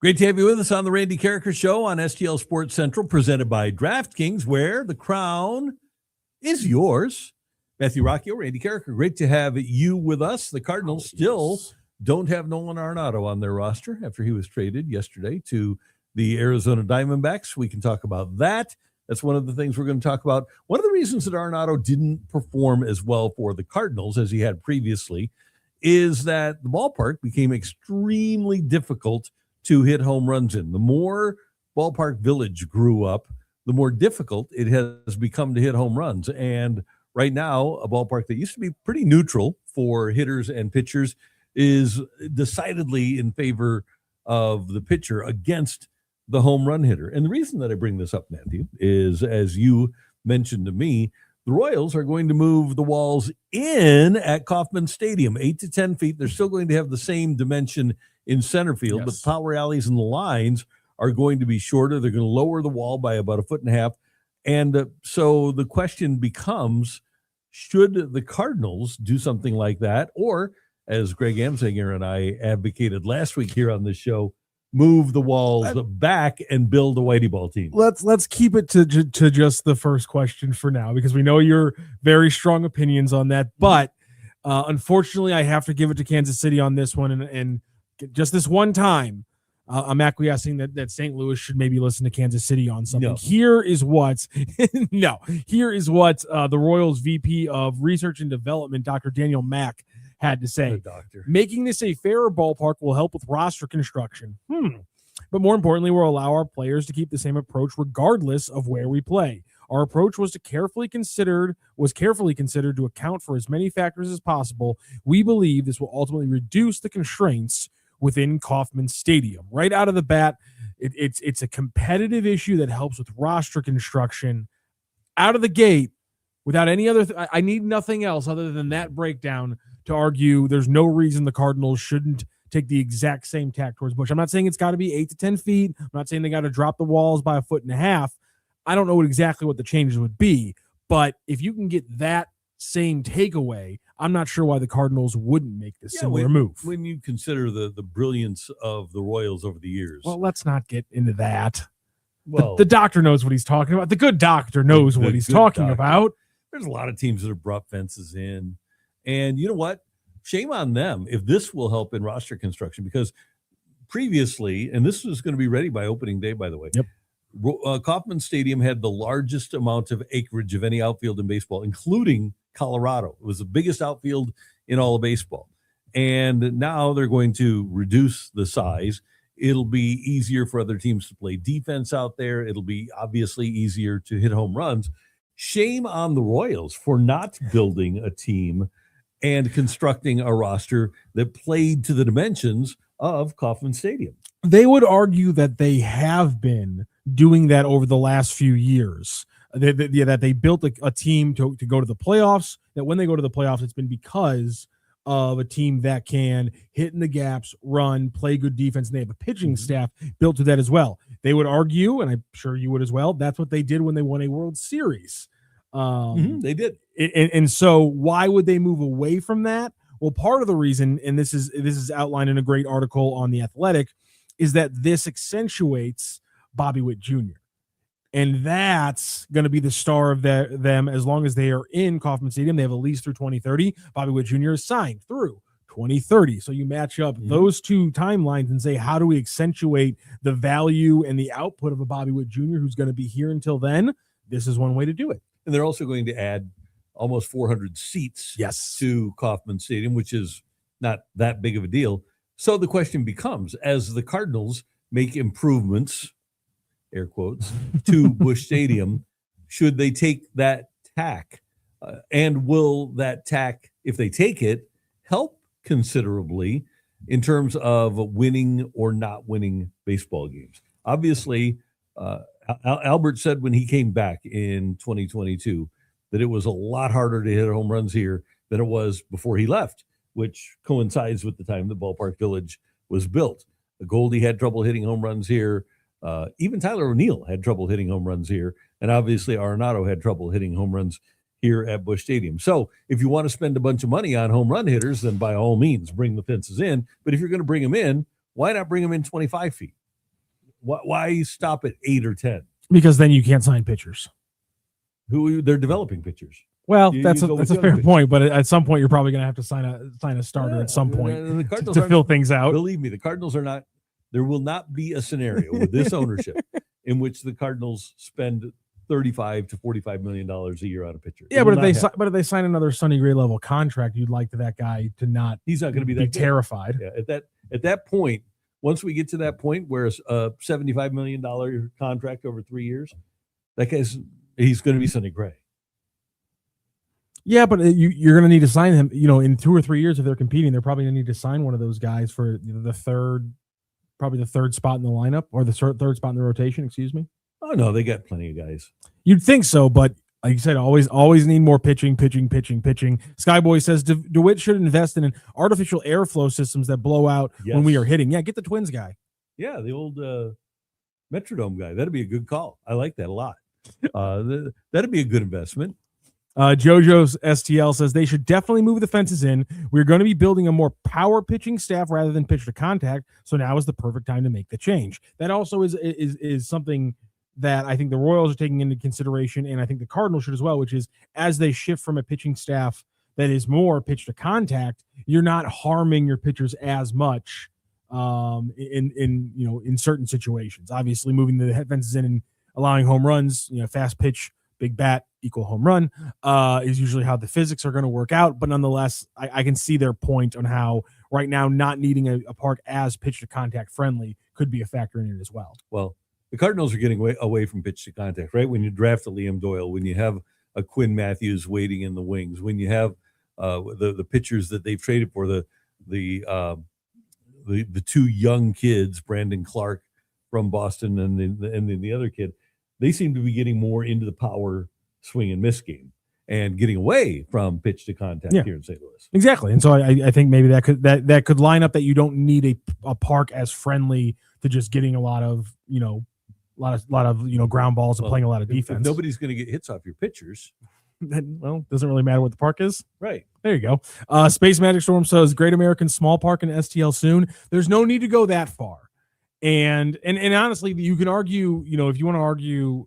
Great to have you with us on the Randy Karraker Show on STL Sports Central, presented by DraftKings, where the crown is yours. Matthew Rocchio, Randy Karraker, great to have you with us. The Cardinals still don't have Nolan Arenado on their roster after he was traded yesterday to the Arizona Diamondbacks. We can talk about that. That's one of the things we're going to talk about. One of the reasons that Arenado didn't perform as well for the Cardinals as he had previously is that the ballpark became extremely difficult to hit home runs in. The more Ballpark Village grew up, the more difficult it has become to hit home runs. And right now, a ballpark that used to be pretty neutral for hitters and pitchers is decidedly in favor of the pitcher against the home run hitter. And the reason that I bring this up, Matthew, is, as you mentioned to me, the Royals are going to move the walls in at Kauffman Stadium, 8 to 10 feet. They're still going to have the same dimension in center field, but the power alleys and the lines are going to be shorter. They're going to lower the wall by about 1.5 feet. And so the question becomes, should the Cardinals do something like that? Or, as Greg Amsinger and I advocated last week here on this show, move the walls back and build a whitey ball team? Let's keep it to just the first question for now, because we know your very strong opinions on that. But unfortunately, I have to give it to Kansas City on this one. And just this one time, I'm acquiescing that St. Louis should maybe listen to Kansas City on something. No. Here is what the Royals VP of Research and Development, Dr. Daniel Mack, had to say. Making this a fairer ballpark will help with roster construction. But more importantly, will allow our players to keep the same approach regardless of where we play. Our approach was carefully considered to account for as many factors as possible. We believe this will ultimately reduce the constraints within Kauffman Stadium. Right out of the bat, it's a competitive issue that helps with roster construction. Out of the gate, without any other I need nothing else other than that breakdown to argue there's no reason the Cardinals shouldn't take the exact same tack towards Busch. I'm not saying it's got to be 8 to 10 feet. I'm not saying they got to drop the walls by 1.5 feet. I don't know exactly what the changes would be, but if you can get that same takeaway, I'm not sure why the Cardinals wouldn't make this similar move. When you consider the brilliance of the Royals over the years. Well, let's not get into that. Well, the doctor knows what he's talking about. The good doctor knows what he's talking about. There's a lot of teams that have brought fences in. And you know what? Shame on them if this will help in roster construction, because previously, and this was going to be ready by opening day, by the way. Yep. Kauffman Stadium had the largest amount of acreage of any outfield in baseball, including Colorado. It was the biggest outfield in all of baseball. And now they're going to reduce the size. It'll be easier for other teams to play defense out there. It'll be obviously easier to hit home runs. Shame on the Royals for not building a team and constructing a roster that played to the dimensions of Kauffman Stadium. They would argue that they have been doing that over the last few years. That they built a team to go to the playoffs, that when they go to the playoffs, it's been because of a team that can hit in the gaps, run, play good defense, and they have a pitching staff built to that as well. They would argue, and I'm sure you would as well, that's what they did when they won a World Series. They did. And so why would they move away from that? Well, part of the reason, and this is outlined in a great article on The Athletic, is that this accentuates Bobby Witt Jr. And that's going to be the star of them as long as they are in Kauffman Stadium. They have a lease through 2030. Bobby Witt Jr. is signed through 2030. So you match up those two timelines and say, how do we accentuate the value and the output of a Bobby Witt Jr. who's going to be here until then? This is one way to do it. And they're also going to add almost 400 seats to Kauffman Stadium, which is not that big of a deal. So the question becomes, as the Cardinals make improvements, air quotes, to Busch Stadium, should they take that tack? And will that tack, if they take it, help considerably in terms of winning or not winning baseball games? Obviously, Albert said when he came back in 2022 that it was a lot harder to hit home runs here than it was before he left, which coincides with the time the Ballpark Village was built. Goldie had trouble hitting home runs here. Even Tyler O'Neill had trouble hitting home runs here. And obviously Arenado had trouble hitting home runs here at Busch Stadium. So if you want to spend a bunch of money on home run hitters, then by all means, bring the fences in. But if you're going to bring them in, why not bring them in 25 feet? Why stop at 8 or 10? Because then you can't sign pitchers. They're developing pitchers. Well, You that's go a with fair young point, but at some point you're probably going to have to sign a starter at some point The Cardinals to fill things out. Believe me, the Cardinals are not. There will not be a scenario with this ownership in which the Cardinals spend $35 to $45 million a year on a pitcher. Yeah, but if they sign another Sonny Gray level contract, you'd like that guy to not. He's not going to be that terrified. Yeah, at that point, once we get to that point where a $75 million contract over 3 years, he's going to be Sonny Gray. Yeah, but you're going to need to sign him. In 2 or 3 years, if they're competing, they're probably going to need to sign one of those guys for the third spot in the lineup or the third spot in the rotation. Excuse me. Oh no, they got plenty of guys. You'd think so, but like you said, always need more pitching. Skyboy says DeWitt should invest in artificial airflow systems that blow out when we are hitting. Yeah, get the Twins guy. Yeah, the old Metrodome guy. That'd be a good call. I like that a lot. That'd be a good investment. JoJo's STL says they should definitely move the fences in. We're going to be building a more power pitching staff rather than pitch to contact. So now is the perfect time to make the change. That also is something that I think the Royals are taking into consideration, and I think the Cardinals should as well, which is as they shift from a pitching staff that is more pitch to contact, you're not harming your pitchers as much in certain situations. Obviously, moving the fences in and allowing home runs, fast pitch, big bat equal home run is usually how the physics are going to work out. But nonetheless, I can see their point on how right now not needing a park as pitch to contact friendly could be a factor in it as well. Well, the Cardinals are getting away from pitch to contact, right? When you draft a Liam Doyle, when you have a Quinn Matthews waiting in the wings, when you have the pitchers that they've traded for, the two young kids, Brandon Clark from Boston and then the other kid, they seem to be getting more into the power swing and miss game and getting away from pitch to contact here in St. Louis. Exactly. And so I think maybe that could line up that you don't need a park as friendly to just getting a lot of ground balls and playing a lot of defense. If nobody's going to get hits off your pitchers. Then, doesn't really matter what the park is. Right. There you go. Space Magic Storm says Great American Small Park in STL soon. There's no need to go that far. And honestly, you can argue, if you want to argue,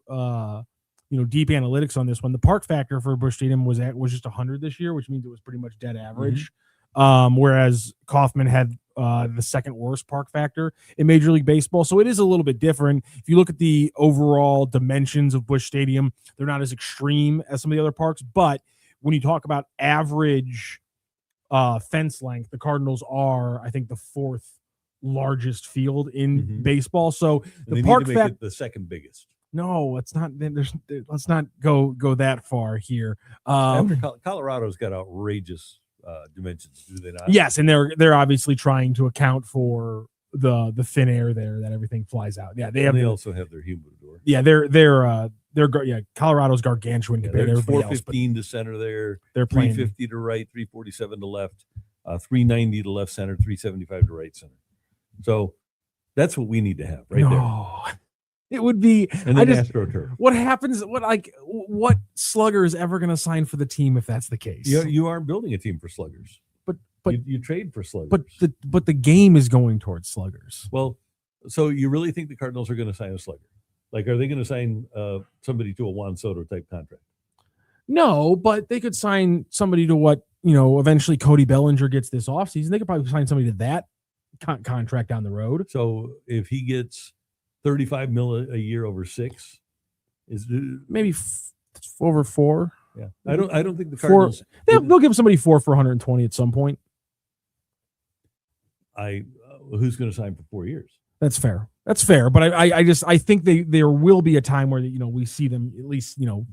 deep analytics on this one, the park factor for Busch Stadium was just 100 this year, which means it was pretty much dead average. Mm-hmm. Whereas Kauffman had the second worst park factor in Major League Baseball. So it is a little bit different. If you look at the overall dimensions of Busch Stadium, they're not as extreme as some of the other parks. But when you talk about average fence length, the Cardinals are, I think, the fourth largest field in baseball. So the park factor, the second biggest. No, let's not. Let's not go that far here. After Colorado's got outrageous dimensions, do they not? Yes, and they're obviously trying to account for the thin air there that everything flies out. Yeah, they also have their humidor. Yeah, they're Colorado's gargantuan compared to everybody else. 415 to center there. They're playing 350 to right, 347 to left, 390 to left center, 375 to right center. So that's what we need to have there. It would be. And then AstroTurf. What happens? What slugger is ever going to sign for the team if that's the case? You aren't building a team for sluggers. But you trade for sluggers. But the game is going towards sluggers. Well, so you really think the Cardinals are going to sign a slugger? Like, are they going to sign somebody to a Juan Soto type contract? No, but they could sign somebody to what eventually Cody Bellinger gets this offseason. They could probably sign somebody to that contract down the road. So if he gets $35 million a year over 6, is maybe over 4. Yeah, I don't think the Cardinals. They'll give somebody 4 for 120 at some point. Who's going to sign for 4 years? That's fair. But I think there will be a time where we see them at least and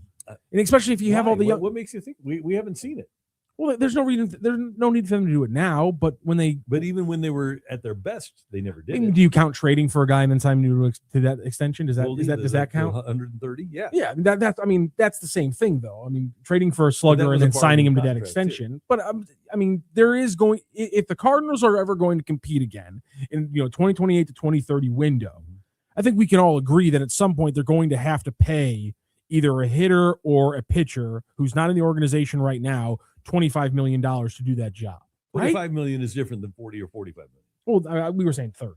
especially if you have all the. What makes you think we haven't seen it? Well, there's no reason. There's no need for them to do it now. But even when they were at their best, they never did. Do you count trading for a guy and then signing to that extension? Does that count? 130? Yeah. Yeah. That's the same thing though. I mean, trading for a slugger and then signing him to that extension. Too. But there is going. If the Cardinals are ever going to compete again in 2028 to 2030 window, I think we can all agree that at some point they're going to have to pay either a hitter or a pitcher who's not in the organization right now $25 million to do that job. $25 million is different than 40 or 45 million. Well, we were saying 30.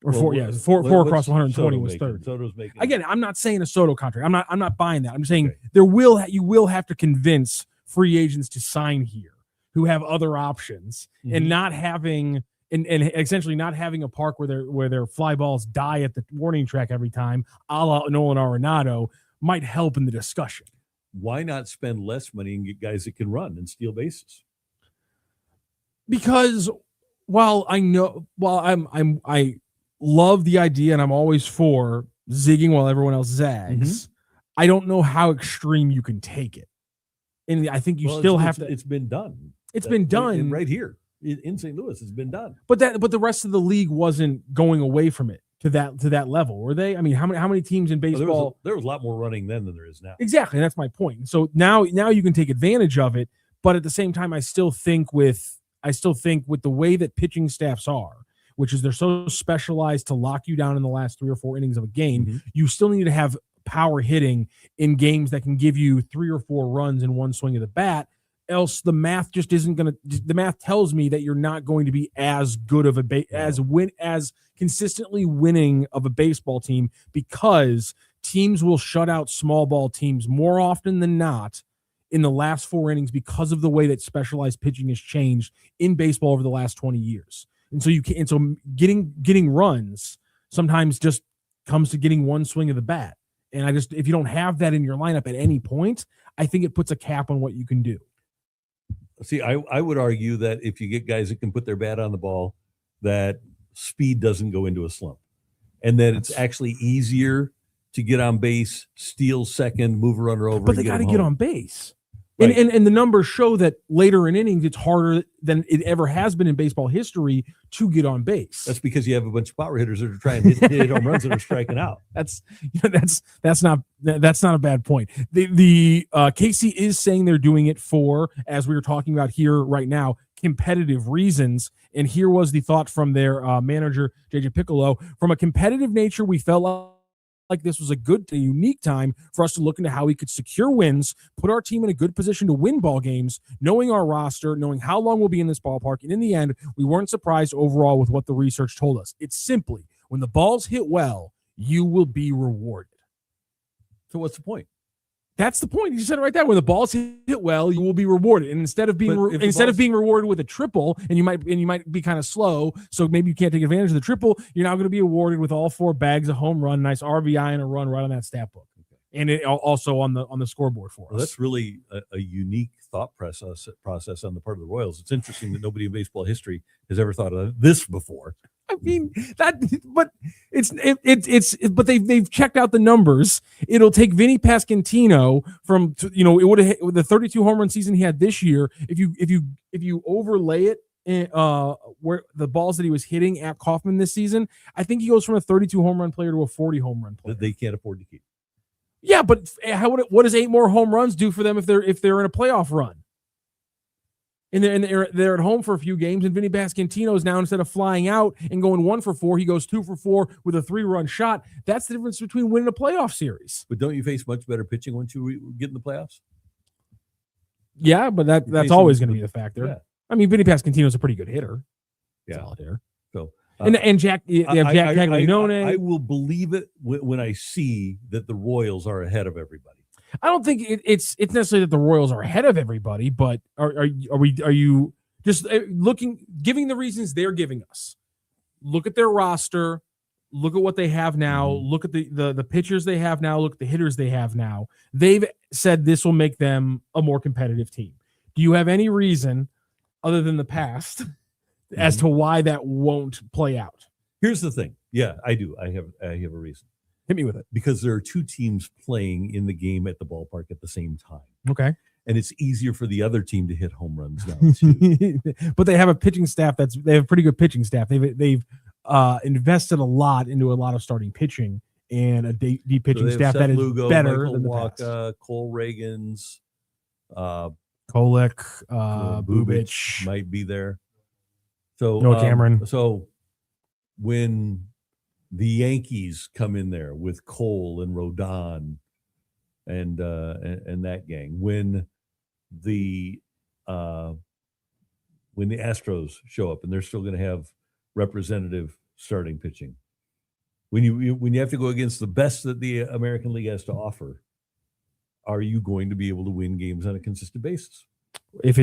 Or Well, four, yeah, four what's across 120 Soto was making? 30. Soto's making. Again, I'm not saying a Soto contract. I'm not buying that. I'm saying Okay. you will have to convince free agents to sign here who have other options and not having and essentially not having a park where their fly balls die at the warning track every time, a la Nolan Arenado, might help in the discussion. Why not spend less money and get guys that can run and steal bases? Because I love the idea and I'm always for zigging while everyone else zags. I don't know how extreme you can take it. And I think you still have to. It's been done. It's been done right here in St. Louis. It's been done. But the rest of the league wasn't going away from it to that level, were they? I mean, how many teams in baseball? There was a lot more running then than there is now. Exactly, and that's my point. So now you can take advantage of it, but at the same time, I still think with the way that pitching staffs are, which is they're so specialized to lock you down in the last 3 or 4 innings of a game, you still need to have power hitting in games that can give you 3 or 4 runs in one swing of the bat. Else the math just isn't going to. The math tells me that you're not going to be as good of as consistently winning of a baseball team, because teams will shut out small ball teams more often than not in the last 4 innings because of the way that specialized pitching has changed in baseball over the last 20 years. And so getting runs sometimes just comes to getting one swing of the bat. And if you don't have that in your lineup at any point, I think it puts a cap on what you can do. See, I would argue that if you get guys that can put their bat on the ball, that speed doesn't go into a slump, and that it's actually easier to get on base, steal second, move a runner over. But they got to get on base. Right. And the numbers show that later in innings, it's harder than it ever has been in baseball history to get on base. That's because you have a bunch of power hitters that are trying to hit home runs that are striking out. That's not a bad point. The Casey is saying they're doing it for, as we were talking about here right now, competitive reasons. And here was the thought from their manager, JJ Piccolo. From a competitive nature, we felt like this was a unique time for us to look into how we could secure wins, put our team in a good position to win ball games, knowing our roster, knowing how long we'll be in this ballpark. And in the end, we weren't surprised overall with what the research told us. It's simply, when the balls hit well, you will be rewarded. So what's the point? That's the point. You said it right there. When the balls hit well, you will be rewarded. And instead of being rewarded with a triple, and you might be kind of slow, so maybe you can't take advantage of the triple, you're now going to be awarded with all 4 bags of home run, nice RBI and a run right on that stat book, and it also on the scoreboard for us. Well, that's really a unique thought process on the part of the Royals. It's interesting that nobody in baseball history has ever thought of this before. I mean but they've checked out the numbers. It'll take Vinny Pasquantino from it would have the 32 home run season he had this year. If you overlay it where the balls that he was hitting at Kauffman this season, I think he goes from a 32 home run player to a 40 home run player. That they can't afford to keep. Yeah, but what does 8 more home runs do for them if they're in a playoff run? And they're at home for a few games, and Vinny Pasquantino is now, instead of flying out and going 1 for 4, he goes 2 for 4 with a 3-run shot. That's the difference between winning a playoff series. But don't you face much better pitching once you get in the playoffs? Yeah, but that's always going to be the factor. Yeah. I mean, Vinny Pasquantino is a pretty good hitter. Solid hitter. So and Jack Caglianone. I will believe it when I see that the Royals are ahead of everybody. I don't think it's necessarily that the Royals are ahead of everybody, but are you just giving the reasons they're giving us? Look at their roster, look at what they have now, look at the pitchers they have now, look at the hitters they have now. They've said this will make them a more competitive team. Do you have any reason other than the past as to why that won't play out? Here's the thing. Yeah, I do. I have a reason. Hit me with it. Because there are 2 teams playing in the game at the ballpark at the same time. Okay. And it's easier for the other team to hit home runs now too. But they have a pitching staff they have a pretty good pitching staff. They've invested a lot into a lot of starting pitching and a deep pitching staff Seth that is Lugo, better Michael than the Wacha, past. Cole Reagans, Kolek, Bubich might be there. So Noah Cameron. So when the Yankees come in there with Cole and Rodon and that gang, when the Astros show up and they're still going to have representative starting pitching, when you have to go against the best that the American League has to offer, are you going to be able to win games on a consistent basis? If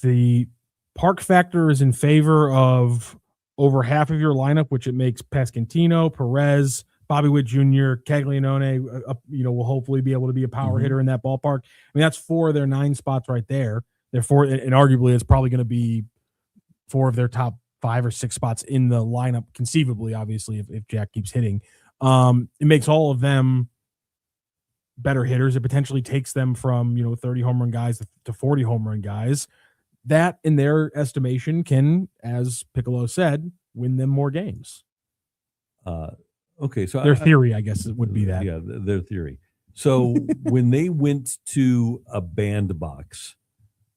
the park factor is in favor of over half of your lineup, which it makes Pasquantino, Perez, Bobby Witt Jr., Caglianone, will hopefully be able to be a power hitter in that ballpark. I mean, that's 4 of their 9 spots right there. Therefore, and arguably, it's probably going to be 4 of their top 5 or 6 spots in the lineup, conceivably, obviously, if Jack keeps hitting. It makes all of them better hitters. It potentially takes them from 30 home run guys to 40 home run guys. That, in their estimation, can, as Piccolo said, win them more games. Okay, so their theory, I guess, would be that. Yeah, their theory. So when they went to a bandbox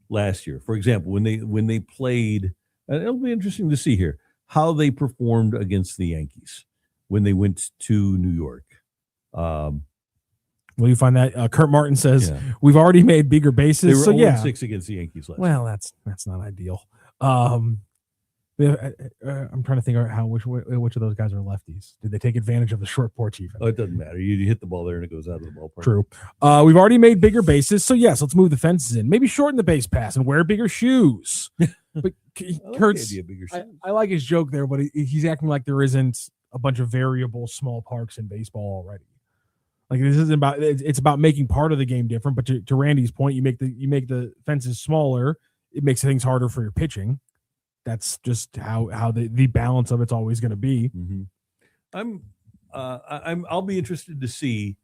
last year, for example, when they played, it'll be interesting to see here how they performed against the Yankees when they went to New York. Will you find that? Kurt Martin says we've already made bigger bases. They were 0-6 against the Yankees last year. Well, that's not ideal. I'm trying to think of which of those guys are lefties. Did they take advantage of the short porch even? Oh, it doesn't matter. You hit the ball there and it goes out of the ballpark. True. We've already made bigger bases, so yes, let's move the fences in. Maybe shorten the base pass and wear bigger shoes. But Kurt's, I like his joke there, but he's acting like there isn't a bunch of variable small parks in baseball already. Like this isn't about. It's about making part of the game different. But to Randy's point, you make the fences smaller. It makes things harder for your pitching. That's just how the balance of it's always going to be. I'll be interested to see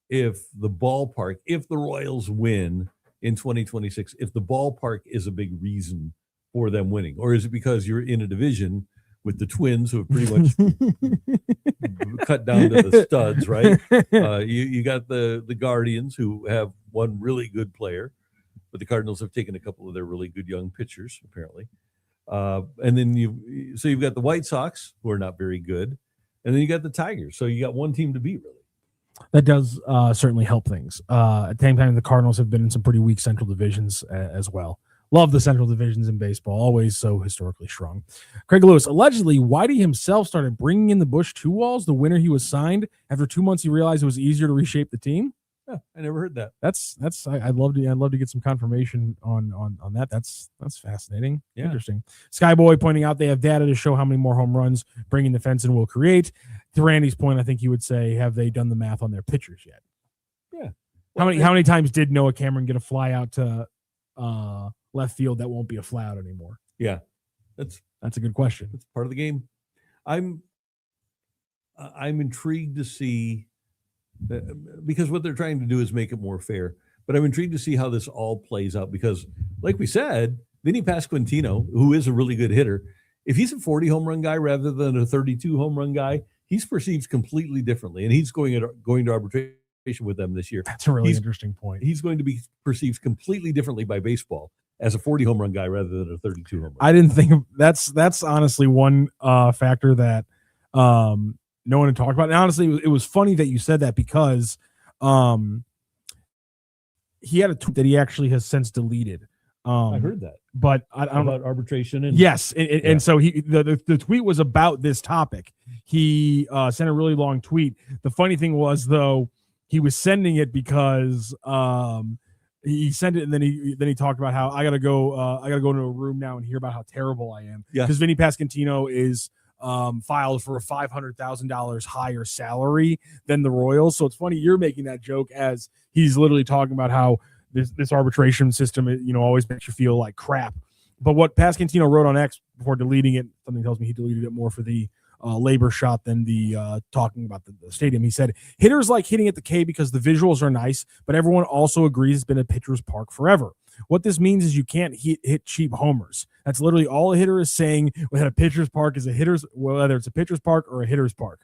if the ballpark, if the Royals win in 2026, if the ballpark is a big reason for them winning, or is it because you're in a division with the Twins who have pretty much cut down to the studs, right? You got the Guardians who have one really good player, but the Cardinals have taken a couple of their really good young pitchers, apparently. And then you've got the White Sox who are not very good, and then you got the Tigers. So you got one team to beat, really. That does certainly help things. At the same time, the Cardinals have been in some pretty weak Central divisions as well. Love the Central divisions in baseball, always so historically strong. Craig Lewis, allegedly, Whitey himself started bringing in the Busch 2 walls the winter he was signed. After 2 months, he realized it was easier to reshape the team. Yeah, I never heard that. I'd love to get some confirmation on that. That's fascinating. Yeah. Interesting. Skyboy pointing out they have data to show how many more home runs bringing the fence in will create. To Randy's point, I think he would say, have they done the math on their pitchers yet? Yeah. How many times did Noah Cameron get a fly out to left field that won't be a fly out anymore? Yeah, that's a good question. It's part of the game. I'm intrigued to see. Because what they're trying to do is make it more fair. But I'm intrigued to see how this all plays out because, like we said, Vinny Pasquantino, who is a really good hitter, if he's a 40 home run guy rather than a 32 home run guy, he's perceived completely differently. And he's going to arbitration with them this year. That's a really interesting point. He's going to be perceived completely differently by baseball as a 40 home run guy rather than a 32 home run. I didn't think of that's honestly one factor that no one had talked about. And honestly, it was funny that you said that because he had a tweet that he actually has since deleted. I heard that, but I don't know about arbitration. And yes, and so the tweet was about this topic. He sent a really long tweet. The funny thing was, though, he was sending it because he sent it and then he talked about how I gotta go into a room now and hear about how terrible I am. Yeah, because Vinny Pasquantino is filed for a $500,000 higher salary than the Royals. So it's funny you're making that joke as he's literally talking about how this arbitration system, always makes you feel like crap. But what Pasquantino wrote on X before deleting it, something tells me he deleted it more for the labor shot than the talking about the stadium. He said, hitters like hitting at the K because the visuals are nice, but everyone also agrees it's been a pitcher's park forever. What this means is you can't hit cheap homers. That's literally all a hitter is saying. That a pitcher's park is whether it's a pitcher's park or a hitter's park.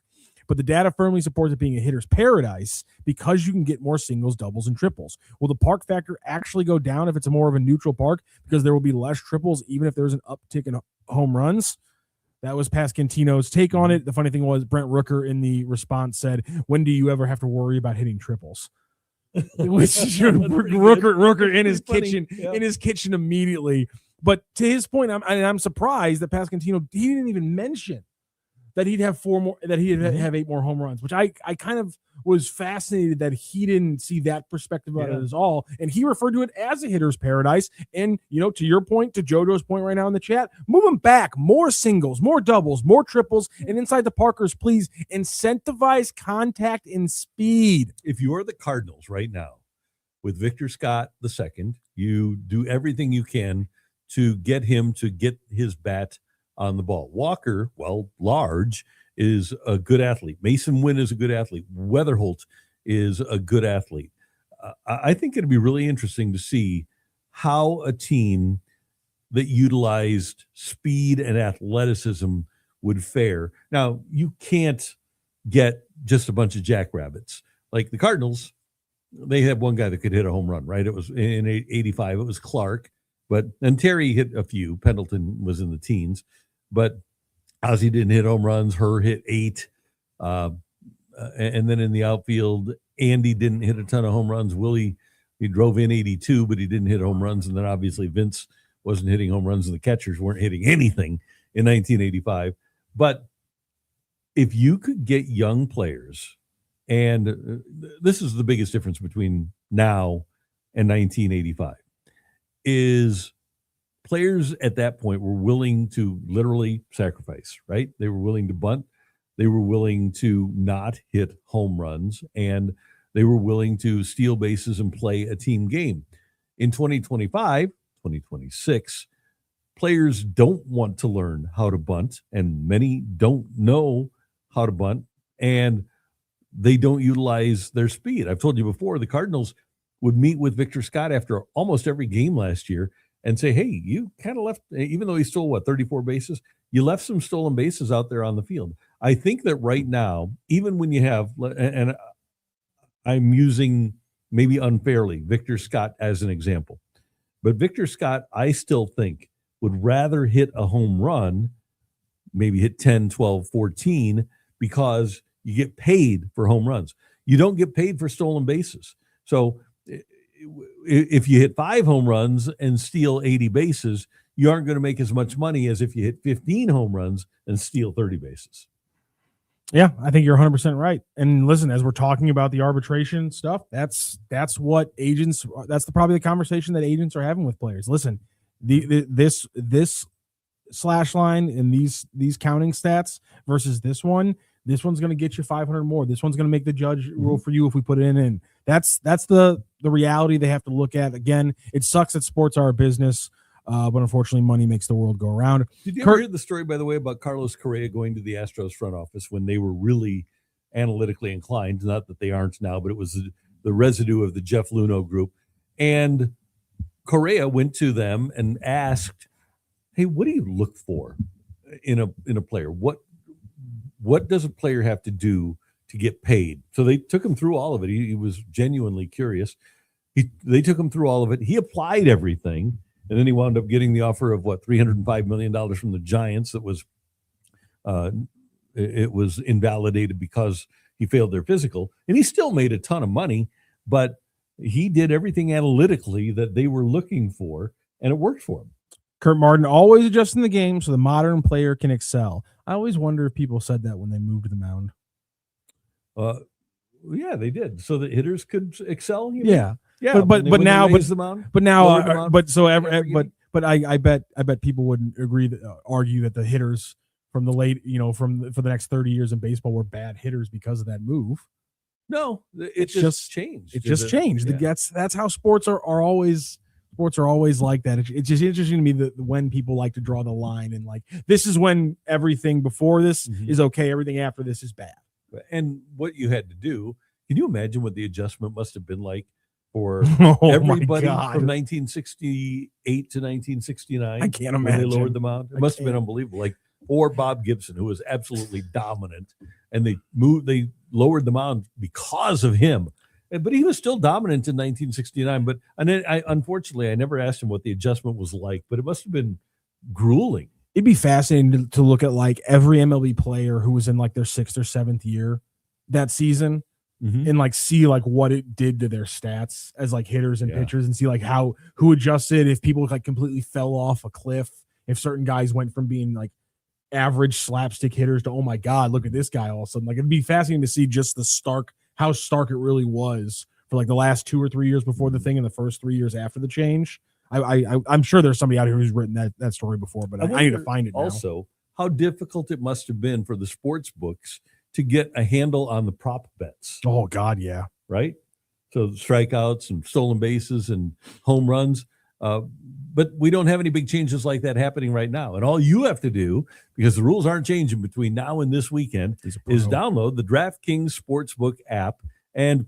But the data firmly supports it being a hitter's paradise because you can get more singles, doubles, and triples. Will the park factor actually go down if it's more of a neutral park because there will be less triples even if there's an uptick in home runs? That was Pasquantino's take on it. The funny thing was Brent Rooker in the response said, when do you ever have to worry about hitting triples? Rooker in his kitchen immediately. But to his point, I'm surprised that Pasquantino, he didn't even mention that he'd have 4 more, that he'd have 8 more home runs, which I kind of was fascinated that he didn't see that perspective about it at all. And he referred to it as a hitter's paradise. And, to your point, to JoJo's point right now in the chat, move him back, more singles, more doubles, more triples, and inside the Parkers, please incentivize contact and speed. If you are the Cardinals right now with Victor Scott II, you do everything you can to get him to get his bat on the ball. Walker, large, is a good athlete. Mason Wynn is a good athlete. Weatherholt is a good athlete. I think it'd be really interesting to see how a team that utilized speed and athleticism would fare. Now, you can't get just a bunch of jackrabbits. Like the Cardinals, they had one guy that could hit a home run, right? It was in 85. It was Clark, and Terry hit a few. Pendleton was in the teens, but Ozzie didn't hit home runs. Herr hit 8. And then in the outfield, Andy didn't hit a ton of home runs. Willie, he drove in 82, but he didn't hit home runs. And then obviously Vince wasn't hitting home runs, and the catchers weren't hitting anything in 1985. But if you could get young players, and this is the biggest difference between now and 1985, is players at that point were willing to literally sacrifice, right? They were willing to bunt. They were willing to not hit home runs, and they were willing to steal bases and play a team game. In 2025, 2026, players don't want to learn how to bunt, and many don't know how to bunt, and they don't utilize their speed. I've told you before, the Cardinals would meet with Victor Scott after almost every game last year and say, hey, you kind of left, even though he stole, 34 bases, you left some stolen bases out there on the field. I think that right now, even when you have, and I'm using maybe unfairly Victor Scott as an example, but Victor Scott, I still think, would rather hit a home run, maybe hit 10, 12, 14, because you get paid for home runs. You don't get paid for stolen bases. So if you hit 5 home runs and steal 80 bases, you aren't going to make as much money as if you hit 15 home runs and steal 30 bases. Yeah, I think you're 100% right. And listen, as we're talking about the arbitration stuff, that's what agents, probably the conversation that agents are having with players. Listen, this slash line and these counting stats versus this one's going to get you 500 more. This one's going to make the judge rule for you if we put it in. That's the reality they have to look at. Again, it sucks that sports are a business, but unfortunately money makes the world go around. Did you ever hear the story, by the way, about Carlos Correa going to the Astros front office when they were really analytically inclined? Not that they aren't now, but it was the residue of the Jeff Luhnow group. And Correa went to them and asked, hey, what do you look for in a player? What does a player have to do to get paid? So they took him through all of it. He was genuinely curious. They took him through all of it. He applied everything, and then he wound up getting the offer of $305 million from the Giants. That was it was invalidated because he failed their physical, and he still made a ton of money, but he did everything analytically that they were looking for, and it worked for him. Kurt Martin always adjusting the game so the modern player can excel. I always wonder if people said that when they moved to the mound. Yeah, they did. So the hitters could excel. Yeah. Yeah. But now I bet people wouldn't argue that the hitters from the late, for the next 30 years in baseball were bad hitters because of that move. No, it just changed. It just changed. Yeah. That's how sports are always. Sports are always like that. It's just interesting to me that when people like to draw the line and this is when everything before this is okay, everything after this is bad. And what you had to do, can you imagine what the adjustment must have been like for everybody from 1968 to 1969? I can't imagine. They lowered them out. It must have been unbelievable. Or Bob Gibson, who was absolutely dominant, and they lowered them out because of him. But he was still dominant in 1969. But unfortunately, I never asked him what the adjustment was like, but it must have been grueling. It'd be fascinating to look at every MLB player who was in their 6th or 7th year that season and see what it did to their stats as hitters and pitchers, and see who adjusted, if people completely fell off a cliff, if certain guys went from being average slapstick hitters to, oh my God, look at this guy all of a sudden. Like, it'd be fascinating to see just how stark it really was for like the last 2 or 3 years before the thing and the first 3 years after the change. I'm sure there's somebody out here who's written that story before, but I need to find it now. Also, how difficult it must have been for the sports books to get a handle on the prop bets. Oh God, yeah. Right? So strikeouts and stolen bases and home runs. But we don't have any big changes like that happening right now. And all you have to do, because the rules aren't changing between now and this weekend, is download the DraftKings Sportsbook app. And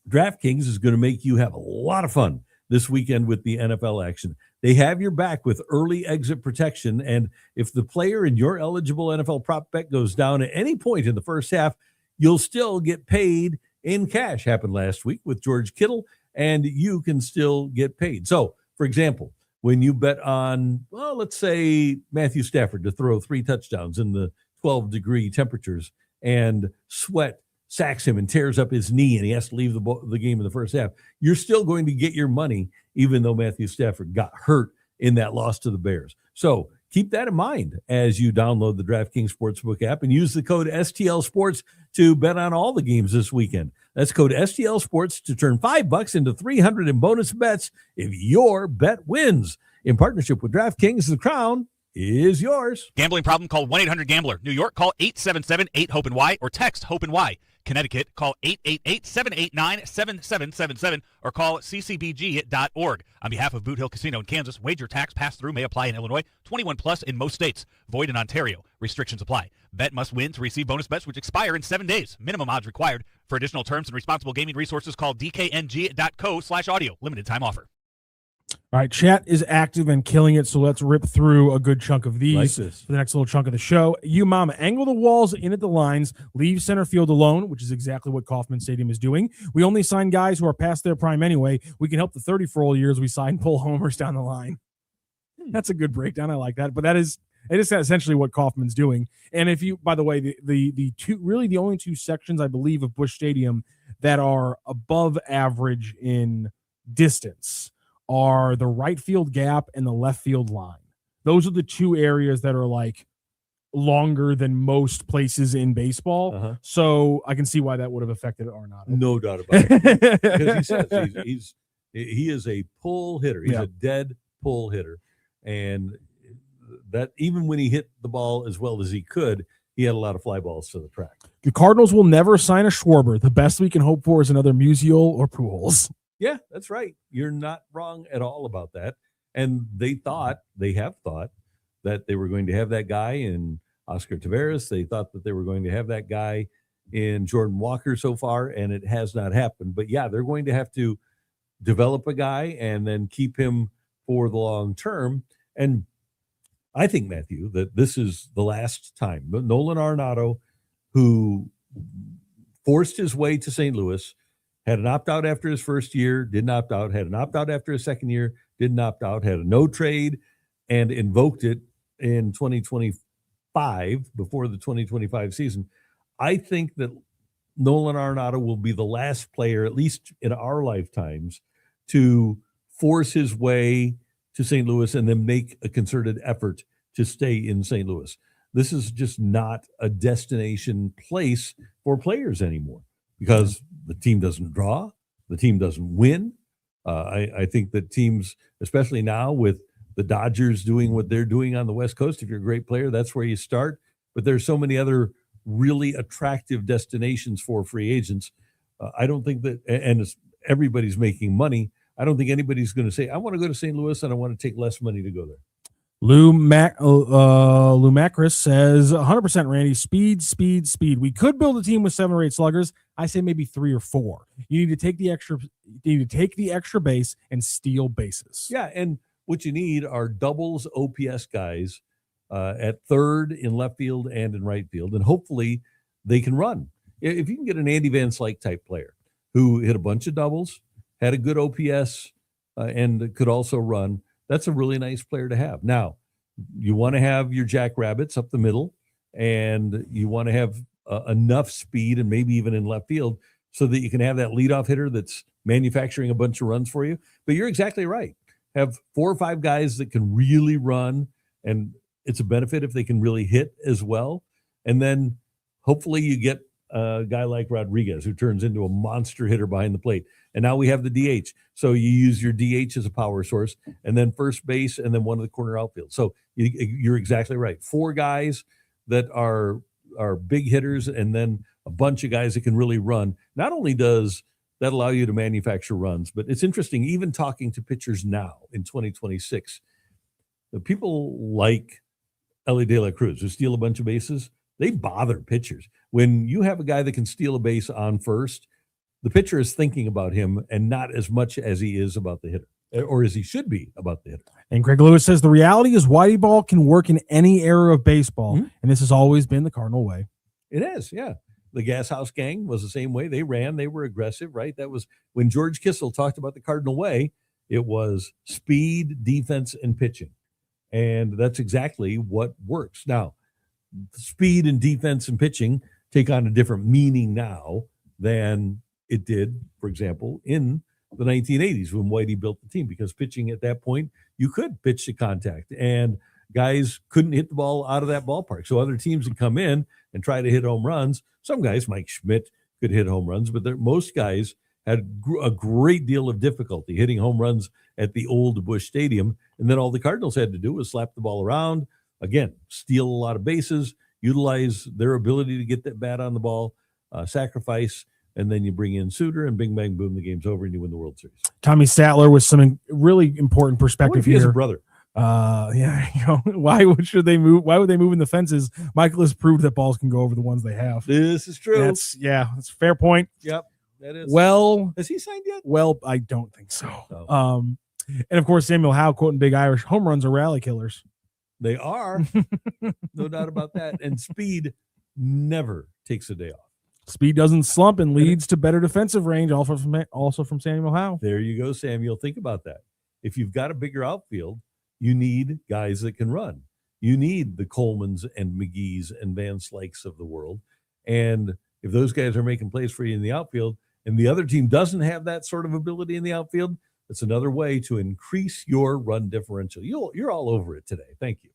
DraftKings is going to make you have a lot of fun this weekend with the NFL action. They have your back with early exit protection. And if the player in your eligible NFL prop bet goes down at any point in the first half, you'll still get paid in cash. Happened last week with George Kittle, and you can still get paid. So, for example, when you bet on, well, let's say Matthew Stafford to throw 3 touchdowns in the 12-degree temperatures, and Sweat sacks him and tears up his knee and he has to leave the game in the first half, you're still going to get your money even though Matthew Stafford got hurt in that loss to the Bears. So keep that in mind as you download the DraftKings Sportsbook app and use the code STL Sports to bet on all the games this weekend. That's code STL Sports to turn $5 into $300 in bonus bets if your bet wins. In partnership with DraftKings, the crown is yours. Gambling problem? Call 1-800-GAMBLER. New York, call 877-8-HOPE-NY or text HOPE-NY. Connecticut, call 888-789-7777 or call ccbg.org. On behalf of Boot Hill Casino in Kansas, wager tax pass-through may apply in Illinois. 21 plus in most states. Void in Ontario. Restrictions apply. Bet must win to receive bonus bets which expire in 7 days. Minimum odds required. For additional terms and responsible gaming resources, call dkng.co/audio. Limited time offer. All right, chat is active and killing it, so let's rip through a good chunk of these for the next little chunk of the show. You mama, angle the walls in at the lines, leave center field alone, which is exactly what Kauffman Stadium is doing. We only sign guys who are past their prime anyway. We can help the 30-for-old years we sign pull homers down the line. That's a good breakdown. I like that, but it is essentially what Kauffman's doing. And if you, by the way, the only two sections I believe of Busch Stadium that are above average in distance are the right field gap and the left field line. Those are the two areas that are like longer than most places in baseball. Uh-huh. So I can see why that would have affected Arenado. No doubt about it. Because he says he is a pull hitter. He's a dead pull hitter. And that even when he hit the ball as well as he could, he had a lot of fly balls to the track. The Cardinals will never sign a Schwarber. The best we can hope for is another Musial or Pujols. Yeah, that's right. You're not wrong at all about that. And they have thought that they were going to have that guy in Oscar Taveras. They thought that they were going to have that guy in Jordan Walker so far, and it has not happened. But yeah, they're going to have to develop a guy and then keep him for the long term. And I think, Matthew, that this is the last time. Nolan Arenado, who forced his way to St. Louis, had an opt-out after his first year, didn't opt out, had an opt-out after his second year, didn't opt out, had a no trade, and invoked it in 2025 before the 2025 season. I think that Nolan Arenado will be the last player, at least in our lifetimes, to force his way to St. Louis and then make a concerted effort to stay in St. Louis. This is just not a destination place for players anymore because the team doesn't draw, the team doesn't win. I think that teams, especially now with the Dodgers doing what they're doing on the West Coast, if you're a great player, that's where you start. But there's so many other really attractive destinations for free agents. I don't think that, and everybody's making money. I don't think anybody's going to say, I want to go to St. Louis and I want to take less money to go there. Lou Macris says 100% Randy, speed. We could build a team with 7 or 8 sluggers. I say maybe 3 or 4. You need to take the extra base and steal bases. Yeah, and what you need are doubles OPS guys at third, in left field, and in right field, and hopefully they can run. If you can get an Andy Van Slyke type player who hit a bunch of doubles, had a good OPS, and could also run, that's a really nice player to have. Now, you want to have your jackrabbits up the middle, and you want to have enough speed and maybe even in left field so that you can have that leadoff hitter that's manufacturing a bunch of runs for you. But you're exactly right. Have 4 or 5 guys that can really run, and it's a benefit if they can really hit as well. And then hopefully you get a guy like Rodriguez who turns into a monster hitter behind the plate. And now we have the DH. So you use your DH as a power source, and then first base, and then one of the corner outfield. So you're exactly right. 4 guys that are big hitters, and then a bunch of guys that can really run. Not only does that allow you to manufacture runs, but it's interesting, even talking to pitchers now in 2026, the people like Ellie De La Cruz who steal a bunch of bases, they bother pitchers. When you have a guy that can steal a base on first, the pitcher is thinking about him and not as much as he is about the hitter, or as he should be about the hitter. And Greg Lewis says the reality is Whitey ball can work in any era of baseball, and this has always been the Cardinal way. It is, yeah. The Gas House Gang was the same way. They ran, they were aggressive, right? That was when George Kissel talked about the Cardinal way. It was speed, defense, and pitching. And that's exactly what works. Now, speed and defense and pitching take on a different meaning now than it did, for example, in the 1980s when Whitey built the team, because pitching at that point, you could pitch to contact, and guys couldn't hit the ball out of that ballpark. So other teams would come in and try to hit home runs. Some guys, Mike Schmidt, could hit home runs, but most guys had a great deal of difficulty hitting home runs at the old Busch Stadium. And then all the Cardinals had to do was slap the ball around, again, steal a lot of bases, utilize their ability to get that bat on the ball, sacrifice, and then you bring in Suter, and bing, bang, boom, the game's over, and you win the World Series. Tommy Statler with some really important perspective He has here. a brother. Why should they move? Why would they move in the fences? Michael has proved that balls can go over the ones they have. This is true. That's a fair point. Yep, that is. Well, has he signed yet? Well, I don't think so. Oh. And of course, Samuel Howe quoting Big Irish, home runs are rally killers. They are. No doubt about that. And speed never takes a day off. Speed doesn't slump and leads to better defensive range, also from Samuel Howe. There you go, Samuel. Think about that. If you've got a bigger outfield, you need guys that can run. You need the Colemans and McGee's and Van Slyke's of the world. And if those guys are making plays for you in the outfield, and the other team doesn't have that sort of ability in the outfield, it's another way to increase your run differential. You're all over it today. Thank you.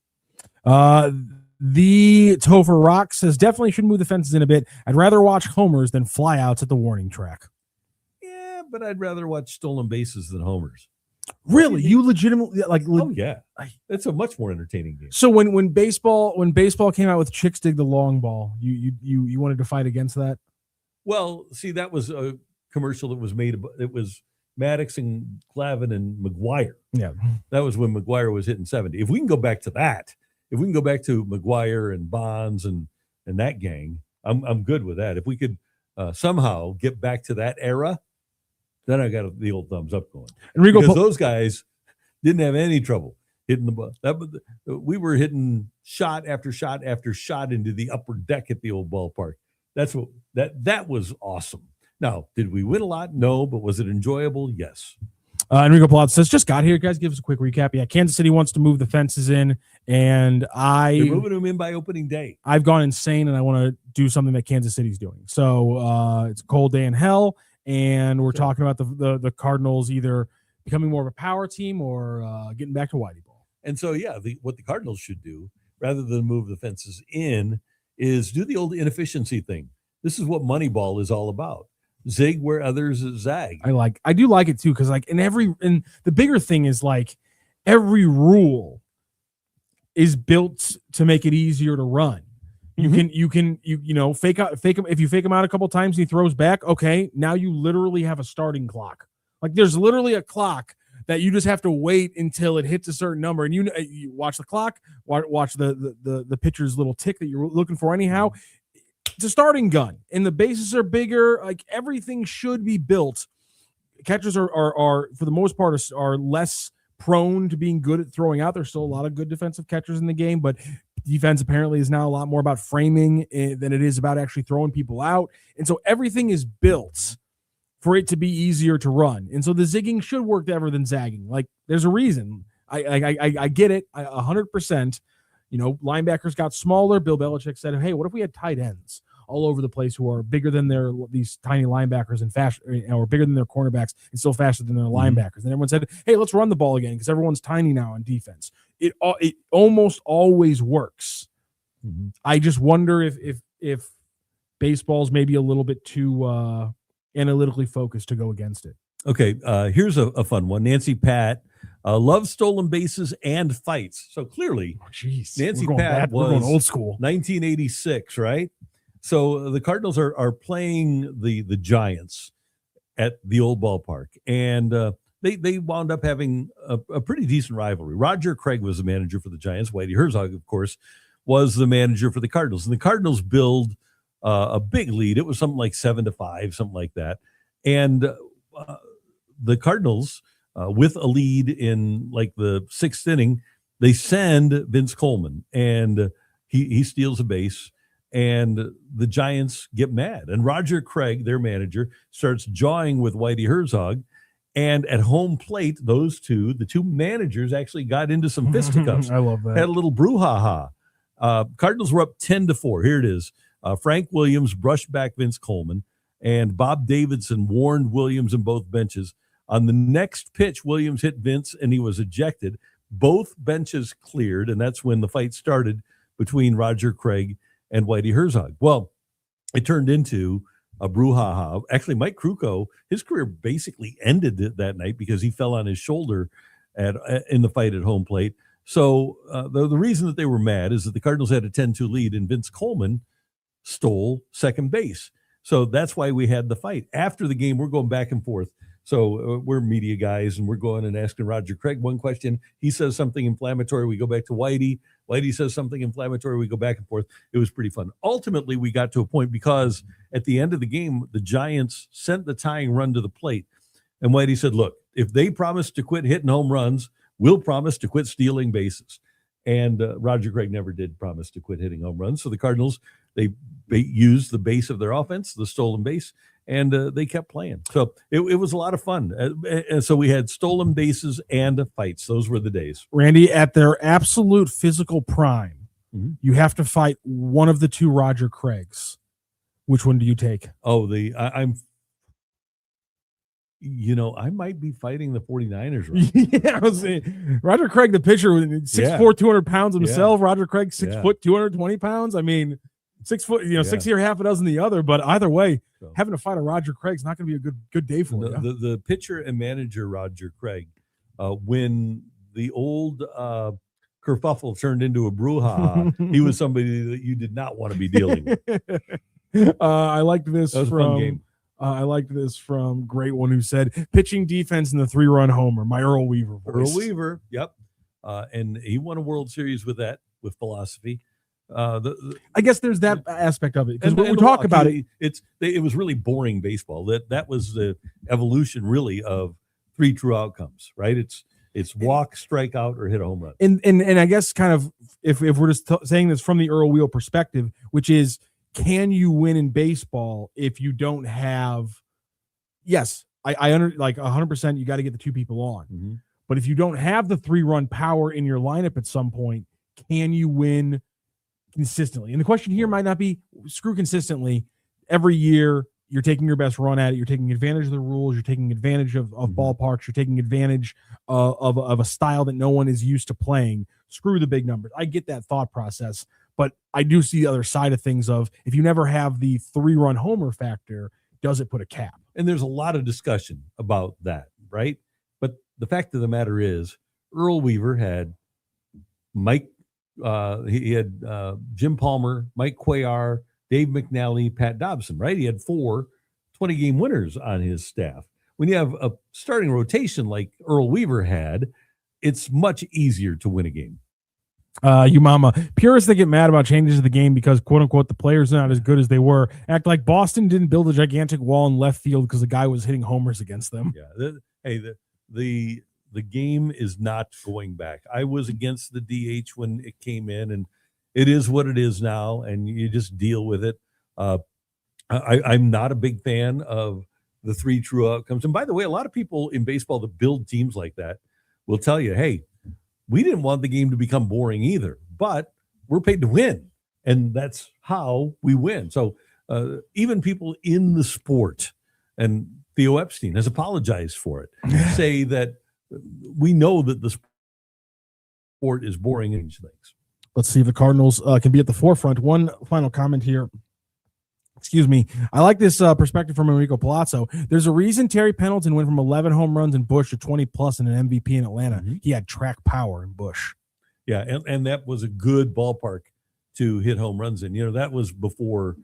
The Topher Rock says definitely should move the fences in a bit. I'd rather watch homers than flyouts at the warning track. Yeah, but I'd rather watch stolen bases than homers. Really? You legitimately Oh yeah, it's a much more entertaining game. So when baseball came out with Chicks Dig the Long Ball, you wanted to fight against that? Well, see, that was a commercial that was made. It was Maddox and Glavine and McGuire. Yeah, that was when McGuire was hitting 70. If we can go back to that, if we can go back to McGuire and Bonds and that gang, I'm good with that. If we could somehow get back to that era, then I got the old thumbs up going. Enrico, because those guys didn't have any trouble hitting the ball. We were hitting shot after shot after shot into the upper deck at the old ballpark. That was awesome. Now, did we win a lot? No, but was it enjoyable? Yes. Enrico Palazzo says, just got here, guys. Give us a quick recap. Yeah, Kansas City wants to move the fences in, and they're moving them in by opening day. I've gone insane, and I want to do something that Kansas City's doing. So it's a cold day in hell. And we're talking about the Cardinals either becoming more of a power team or getting back to Whitey ball. And so, what the Cardinals should do, rather than move the fences in, is do the old inefficiency thing. This is what Moneyball is all about. Zig where others zag. I do like it too, because and the bigger thing is every rule is built to make it easier to run. You can fake him. If you fake him out a couple times and he throws back, okay, now you literally have a starting clock. There's literally a clock that you just have to wait until it hits a certain number, and you watch the clock, watch the pitcher's little tick that you're looking for. Anyhow, it's a starting gun, and the bases are bigger. Everything should be built. Catchers are for the most part are less prone to being good at throwing out. There's still a lot of good defensive catchers in the game, but defense apparently is now a lot more about framing than it is about actually throwing people out. And so everything is built for it to be easier to run. And so the zigging should work better than zagging. There's a reason. I get it 100%. Linebackers got smaller. Bill Belichick said, hey, what if we had tight ends all over the place who are bigger than these tiny linebackers and fast, or bigger than their cornerbacks and still faster than their linebackers? And everyone said, hey, let's run the ball again because everyone's tiny now on defense. it almost always works. Mm-hmm. I just wonder if baseball's maybe a little bit too analytically focused to go against it. Okay, here's a fun one. Nancy Pat loves stolen bases and fights. So clearly, Nancy Pat was going old school. 1986, right? So the Cardinals are playing the Giants at the old ballpark, and they wound up having a pretty decent rivalry. Roger Craig was the manager for the Giants. Whitey Herzog, of course, was the manager for the Cardinals. And the Cardinals build a big lead. It was something like 7-5, something like that. And the Cardinals, with a lead in like the sixth inning, they send Vince Coleman, and he steals a base, and the Giants get mad. And Roger Craig, their manager, starts jawing with Whitey Herzog. And at home plate, the two managers actually got into some fisticuffs. I love that. Had a little brouhaha. Cardinals were up 10-4. Here it is. Frank Williams brushed back Vince Coleman, and Bob Davidson warned Williams in both benches. On the next pitch, Williams hit Vince, and he was ejected. Both benches cleared, and that's when the fight started between Roger Craig and Whitey Herzog. Well, it turned into a brouhaha. Actually, Mike Krukow, his career basically ended that night because he fell on his shoulder in the fight at home plate. So the reason that they were mad is that the Cardinals had a 10-2 lead, and Vince Coleman stole second base. So that's why we had the fight. After the game, we're going back and forth. So we're media guys, and we're going and asking Roger Craig one question. He says something inflammatory. We go back to Whitey. Whitey says something inflammatory. We go back and forth. It was pretty fun. Ultimately, we got to a point because at the end of the game, the Giants sent the tying run to the plate. And Whitey said, look, if they promise to quit hitting home runs, we'll promise to quit stealing bases. And Roger Craig never did promise to quit hitting home runs. So the Cardinals, they used the base of their offense, the stolen base, and they kept playing. So it was a lot of fun. And so we had stolen bases and fights. Those were the days. Randy, at their absolute physical prime, you have to fight one of the two Roger Craigs. Which one do you take? Oh, I might be fighting the 49ers. Right? Yeah, I was saying, Roger Craig, the pitcher, 6'4", 200 pounds himself. Yeah. Roger Craig, 6 foot, 220 pounds. I mean, 6 foot, 6 here, half a dozen the other. But either way, having to fight a Roger Craig's not going to be a good day for you. The pitcher and manager, Roger Craig, when the old kerfuffle turned into a brouhaha, he was somebody that you did not want to be dealing with. I liked this that was a fun game. I liked this from Great One, who said, pitching defense in the 3-run homer, my Earl Weaver voice. Earl Weaver, yep. And he won a World Series with philosophy. I guess there's that aspect of it. Because when we talk about it, it was really boring baseball. That was the evolution, really, of 3 true outcomes, right? It's walk, strike out, or hit a home run. And I guess kind of, if we're just saying this from the Earl Wheel perspective, which is, can you win in baseball if you don't have? Yes, I under 100%. You got to get the 2 people on, mm-hmm. But if you don't have the 3-run power in your lineup at some point, can you win consistently? And the question here might not be screw consistently. Every year you're taking your best run at it. You're taking advantage of the rules. You're taking advantage of mm-hmm. ballparks. You're taking advantage of a style that no one is used to playing. Screw the big numbers. I get that thought process. But I do see the other side of things of, if you never have the 3-run homer factor, does it put a cap? And there's a lot of discussion about that, right? But the fact of the matter is, Earl Weaver had Mike, he had Jim Palmer, Mike Cuellar, Dave McNally, Pat Dobson, right? He had 4 20-game winners on his staff. When you have a starting rotation like Earl Weaver had, it's much easier to win a game. You mama. Purists that get mad about changes to the game because, quote unquote, the players are not as good as they were, act like Boston didn't build a gigantic wall in left field because the guy was hitting homers against them. Yeah. The game is not going back. I was against the DH when it came in, and it is what it is now, and you just deal with it. I'm not a big fan of the 3 true outcomes. And by the way, a lot of people in baseball that build teams like that will tell you, hey, we didn't want the game to become boring either, but we're paid to win, and that's how we win. So even people in the sport, and Theo Epstein has apologized for it, say that we know that the sport is boring and things. Let's see if the Cardinals can be at the forefront. One final comment here. Excuse me. I like this perspective from Enrico Palazzo. There's a reason Terry Pendleton went from 11 home runs in Busch to 20-plus and an MVP in Atlanta. Mm-hmm. He had track power in Busch. Yeah, and that was a good ballpark to hit home runs in. That was before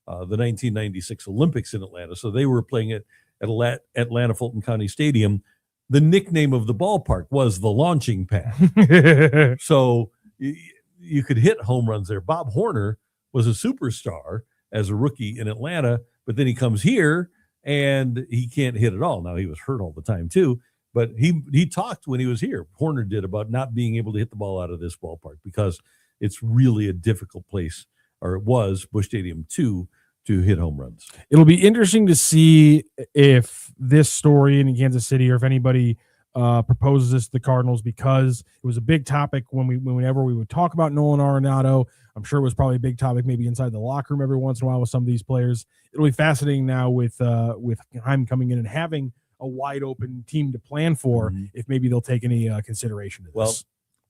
the 1996 Olympics in Atlanta. So they were playing it at Atlanta Fulton County Stadium. The nickname of the ballpark was the launching pad. So you could hit home runs there. Bob Horner was a superstar as a rookie in Atlanta, but then he comes here and he can't hit at all. Now, he was hurt all the time too, but he talked when he was here, Horner did, about not being able to hit the ball out of this ballpark because it's really a difficult place, or it was, Busch Stadium, to hit home runs. It'll be interesting to see if this story in Kansas City, or if anybody proposes this to the Cardinals, because it was a big topic whenever we would talk about Nolan Arenado. I'm sure it was probably a big topic maybe inside the locker room every once in a while with some of these players. It'll be fascinating now with Chaim coming in and having a wide open team to plan for, if maybe they'll take any consideration to this. Well,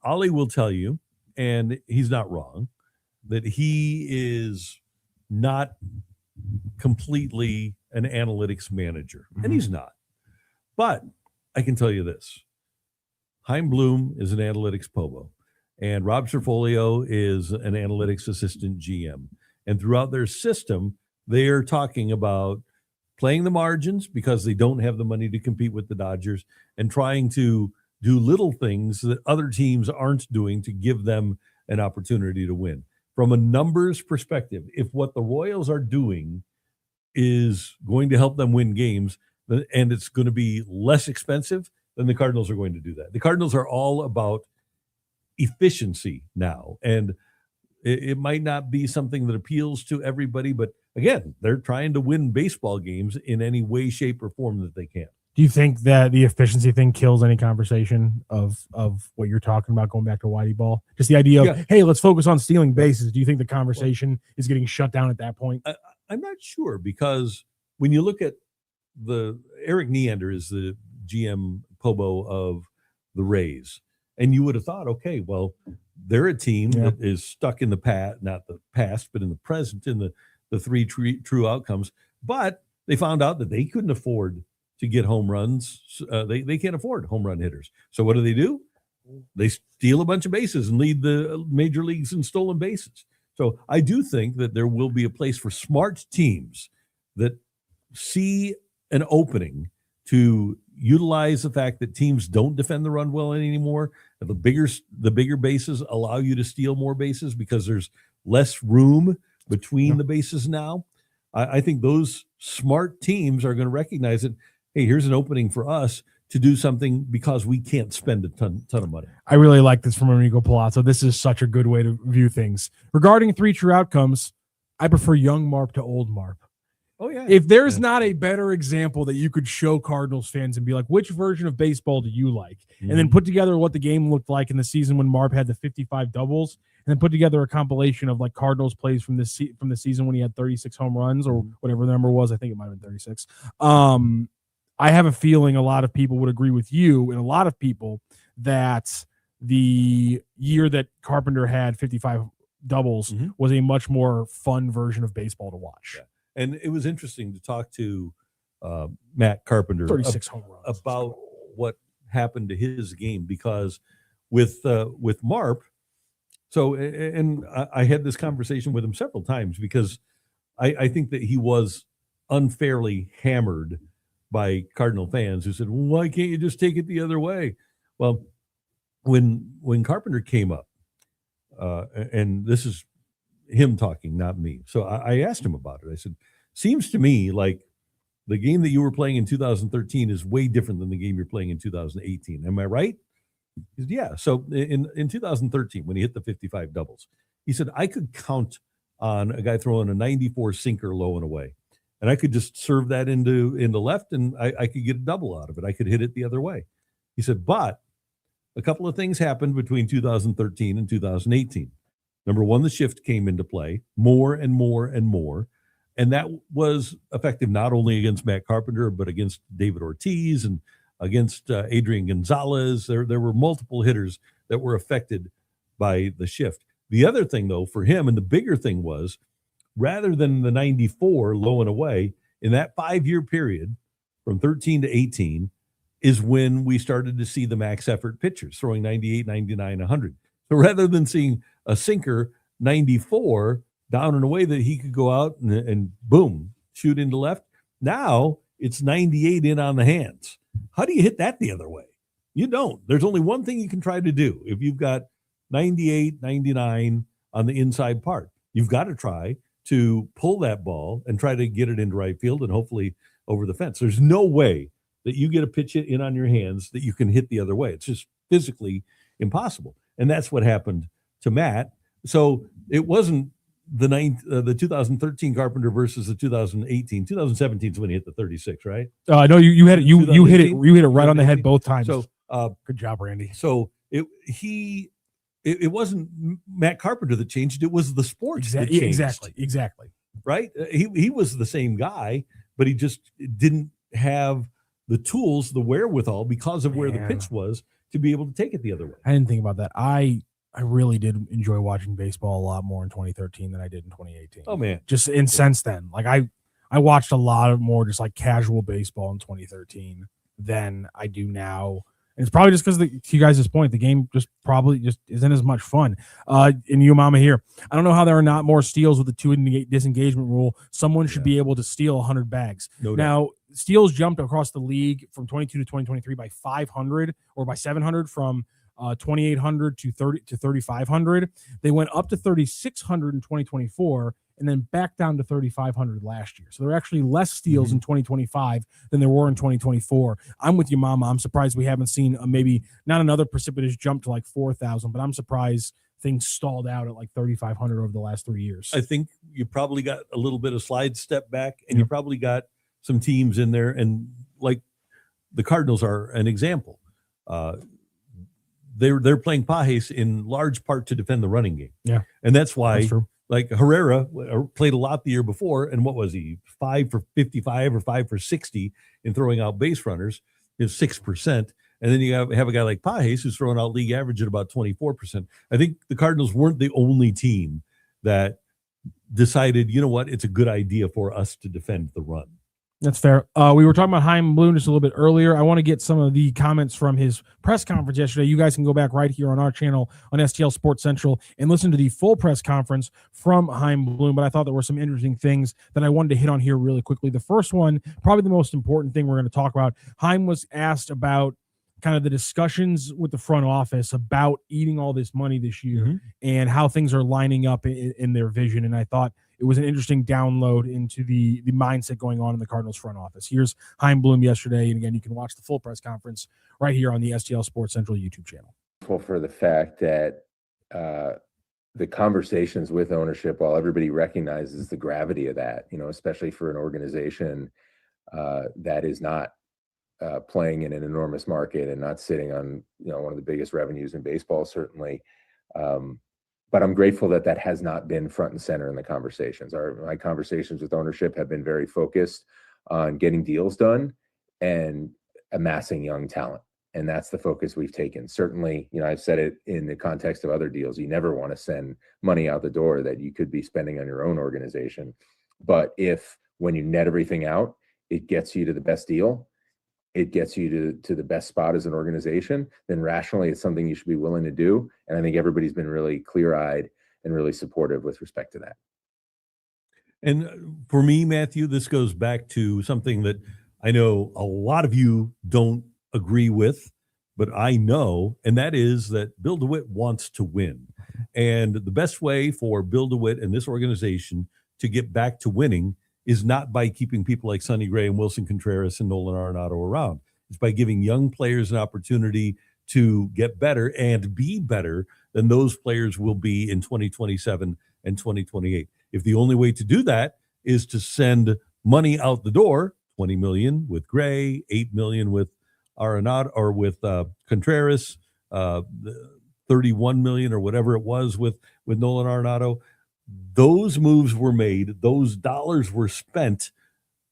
Ollie will tell you, and he's not wrong, that he is not completely an analytics manager, and he's not. But I can tell you this. Chaim Bloom is an analytics POBO, and Rob Cerfolio is an analytics assistant GM. And throughout their system, they are talking about playing the margins because they don't have the money to compete with the Dodgers, and trying to do little things that other teams aren't doing to give them an opportunity to win. From a numbers perspective, if what the Royals are doing is going to help them win games, and it's going to be less expensive, then the Cardinals are going to do that. The Cardinals are all about efficiency now, and it might not be something that appeals to everybody, but again, they're trying to win baseball games in any way, shape, or form that they can. Do you think that the efficiency thing kills any conversation of what you're talking about, going back to Whitey ball? Just the idea of, hey, let's focus on stealing bases. Do you think the conversation is getting shut down at that point? I'm not sure, because when you look at Eric Neander is the GM POBO of the Rays, and you would have thought, okay, well, they're a team that is stuck in the past, not the past, but in the present, in the three true outcomes. But they found out that they couldn't afford to get home runs. They can't afford home run hitters. So what do? They steal a bunch of bases and lead the major leagues in stolen bases. So I do think that there will be a place for smart teams that see an opening to utilize the fact that teams don't defend the run well anymore. The bigger bases allow you to steal more bases because there's less room between the bases now. I think those smart teams are going to recognize that, hey, here's an opening for us to do something because we can't spend a ton of money. I really like this from Enrico Palazzo. This is such a good way to view things. Regarding three true outcomes, I prefer young Marp to old Marp. Oh, yeah. If there's not a better example that you could show Cardinals fans and be like, which version of baseball do you like? And then put together what the game looked like in the season when Marp had the 55 doubles, and then put together a compilation of like Cardinals plays from the season when he had 36 home runs or whatever the number was. I think it might have been 36. I have a feeling a lot of people would agree with you and a lot of people that the year that Carpenter had 55 doubles was a much more fun version of baseball to watch. Yeah. And it was interesting to talk to Matt Carpenter 36 home runs about what happened to his game, because with Marp. So, and I had this conversation with him several times because I think that he was unfairly hammered by Cardinal fans who said, well, why can't you just take it the other way? Well, when Carpenter came up, and this is him talking, not me. So I asked him about it. I said, seems to me like the game that you were playing in 2013 is way different than the game you're playing in 2018. Am I right? He said, yeah. So in 2013, when he hit the 55 doubles, he said, I could count on a guy throwing a 94 sinker low and away. And I could just serve that into left, and I could get a double out of it. I could hit it the other way. He said, but a couple of things happened between 2013 and 2018. Number one, the shift came into play more and more and more. And that was effective not only against Matt Carpenter, but against David Ortiz and against Adrian Gonzalez. There were multiple hitters that were affected by the shift. The other thing, though, for him, and the bigger thing was, rather than the 94 low and away, in that 5-year period from 13 to 18 is when we started to see the max effort pitchers throwing 98, 99, 100. So rather than seeing a sinker 94 down and away that he could go out and boom, shoot into left, now it's 98 in on the hands. How do you hit that the other way? You don't. There's only one thing you can try to do. If you've got 98, 99 on the inside part, you've got to try to pull that ball and try to get it into right field and hopefully over the fence. There's no way that you get a pitch it in on your hands that you can hit the other way. It's just physically impossible. And that's what happened to Matt. So it wasn't the 2013 Carpenter versus the 2018. 2017 is when he hit the 36, right? No, you had it. You hit it right on the head both times. So good job, Randy. So it wasn't Matt Carpenter that changed. It was the sport that changed. Exactly. Right? He was the same guy, but he just didn't have the tools, the wherewithal, because of where the pitch was, to be able to take it the other way. I didn't think about that. I really did enjoy watching baseball a lot more in 2013 than I did in 2018. Oh man. Just since then. Like I watched a lot more just like casual baseball in 2013 than I do now. And it's probably just because, to you guys' point, the game probably isn't as much fun. And you, Mama, here. I don't know how there are not more steals with the 2 disengagement rule. Someone should be able to steal 100 bags. No doubt. Now, steals jumped across the league from 22 to 2023 by 500 or by 700 from 2,800 to 3,500. They went up to 3,600 in 2024 and then back down to 3,500 last year. So there are actually less steals in 2025 than there were in 2024. I'm with you, Mama. I'm surprised we haven't seen maybe not another precipitous jump to like 4,000, but I'm surprised things stalled out at like 3,500 over the last 3 years. I think you probably got a little bit of slide step back, and you probably got some teams in there, and like the Cardinals are an example. They're playing Pajes in large part to defend the running game. Yeah. And that's why, that's true. Like Herrera played a lot the year before, and what was he, 5 for 55 or 5 for 60 in throwing out base runners, is 6%. And then you have a guy like Pajes who's throwing out league average at about 24%. I think the Cardinals weren't the only team that decided, you know what, it's a good idea for us to defend the run. That's fair. We were talking about Chaim Bloom just a little bit earlier. I want to get some of the comments from his press conference yesterday. You guys can go back right here on our channel on STL Sports Central and listen to the full press conference from Chaim Bloom. But I thought there were some interesting things that I wanted to hit on here really quickly. The first one, probably the most important thing we're going to talk about. Chaim was asked about kind of the discussions with the front office about eating all this money this year and how things are lining up in their vision. And I thought it was an interesting download into the mindset going on in the Cardinals front office. Here's Chaim Bloom yesterday. And again, you can watch the full press conference right here on the STL Sports Central YouTube channel. Well, for the fact that the conversations with ownership, while everybody recognizes the gravity of that, especially for an organization that is not playing in an enormous market and not sitting on, one of the biggest revenues in baseball, certainly. But I'm grateful that has not been front and center in the conversations. My conversations with ownership have been very focused on getting deals done and amassing young talent. And that's the focus we've taken. Certainly, I've said it in the context of other deals. You never want to send money out the door that you could be spending on your own organization. But if, when you net everything out, it gets you to the best deal, it gets you to the best spot as an organization, then rationally it's something you should be willing to do. And I think everybody's been really clear-eyed and really supportive with respect to that. And for me, Matthew, this goes back to something that I know a lot of you don't agree with, but I know, and that is that Bill DeWitt wants to win. And the best way for Bill DeWitt and this organization to get back to winning is not by keeping people like Sonny Gray and Wilson Contreras and Nolan Arenado around. It's by giving young players an opportunity to get better and be better than those players will be in 2027 and 2028. If the only way to do that is to send money out the door, $20 million with Gray, $8 million with Arenado or with Contreras, $31 million or whatever it was with Nolan Arenado, those moves were made, those dollars were spent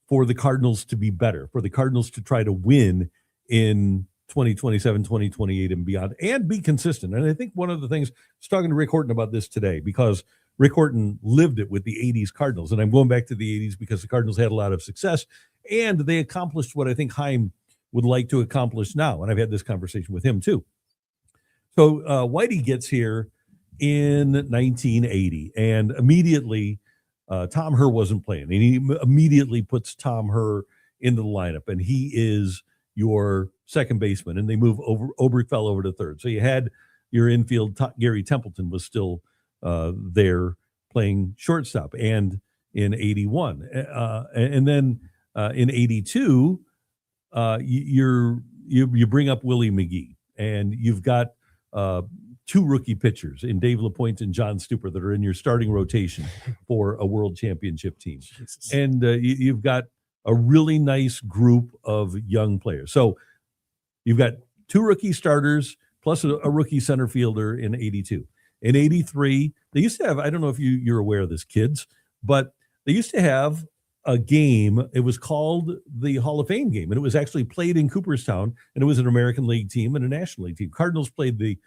for the Cardinals to be better, for the Cardinals to try to win in 2027, 2028 and beyond, and be consistent. And I think one of the things, I was talking to Rick Horton about this today, because Rick Horton lived it with the 80s Cardinals. And I'm going back to the 80s because the Cardinals had a lot of success and they accomplished what I think Chaim would like to accomplish now. And I've had this conversation with him too. So Whitey gets here in 1980 and immediately Tom Herr wasn't playing. And he immediately puts Tom Herr into the lineup and he is your second baseman, and they move Oberkfell over to third. So you had your infield, Gary Templeton was still there playing shortstop, and in 81. And then in 82, you bring up Willie McGee, and you've got two rookie pitchers in Dave LaPointe and John Stuper that are in your starting rotation for a world championship team. Jesus. And you've got a really nice group of young players. So you've got two rookie starters plus a rookie center fielder in 82. In 83, they used to have, I don't know if you're aware of this, kids, but they used to have a game. It was called the Hall of Fame game, and it was actually played in Cooperstown, and it was an American League team and a National League team. Cardinals played the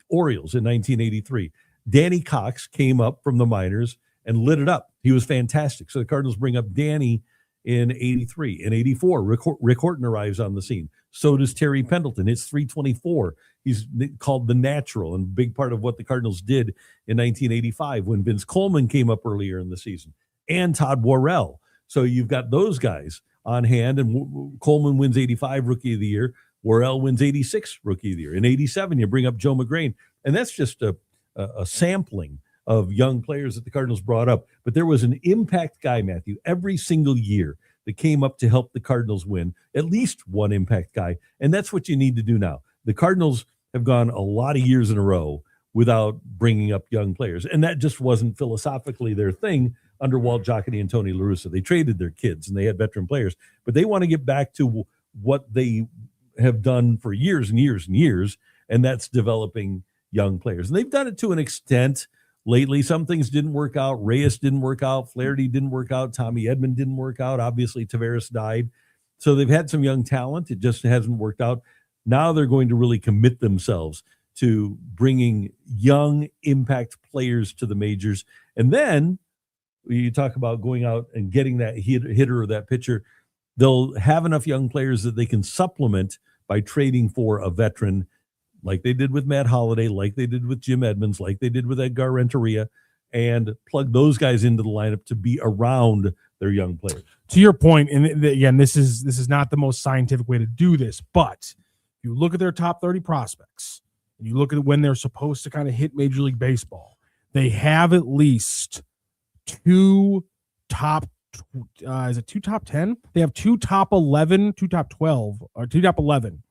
Orioles in 1983. Danny Cox came up from the minors and lit it up. He was fantastic. So the Cardinals bring up Danny in 83. In 84, Rick Horton arrives on the scene. So does Terry Pendleton. It's 324. He's called the natural, and a big part of what the Cardinals did in 1985 when Vince Coleman came up earlier in the season, and Todd Worrell. So you've got those guys on hand, and Coleman wins 85 Rookie of the Year. Worrell wins 86 Rookie of the Year. In 87, you bring up Joe McGrain, and that's just a sampling of young players that the Cardinals brought up. But there was an impact guy, Matthew, every single year that came up to help the Cardinals win, at least one impact guy. And that's what you need to do now. The Cardinals have gone a lot of years in a row without bringing up young players. And that just wasn't philosophically their thing under Walt Jocketty and Tony La Russa. They traded their kids and they had veteran players, but they want to get back to what they have done for years and years and years, and that's developing young players. And they've done it to an extent. Lately, some things didn't work out. Reyes didn't work out. Flaherty didn't work out. Tommy Edman didn't work out. Obviously, Taveras died. So they've had some young talent. It just hasn't worked out. Now they're going to really commit themselves to bringing young impact players to the majors. And then you talk about going out and getting that hitter or that pitcher. They'll have enough young players that they can supplement by trading for a veteran, like they did with Matt Holliday, like they did with Jim Edmonds, like they did with Edgar Renteria, and plug those guys into the lineup to be around their young players. To your point, and again, this is not the most scientific way to do this, but you look at their top 30 prospects, and you look at when they're supposed to kind of hit Major League Baseball, they have at least two top 10? They have two top 11, two top 12, or two top 11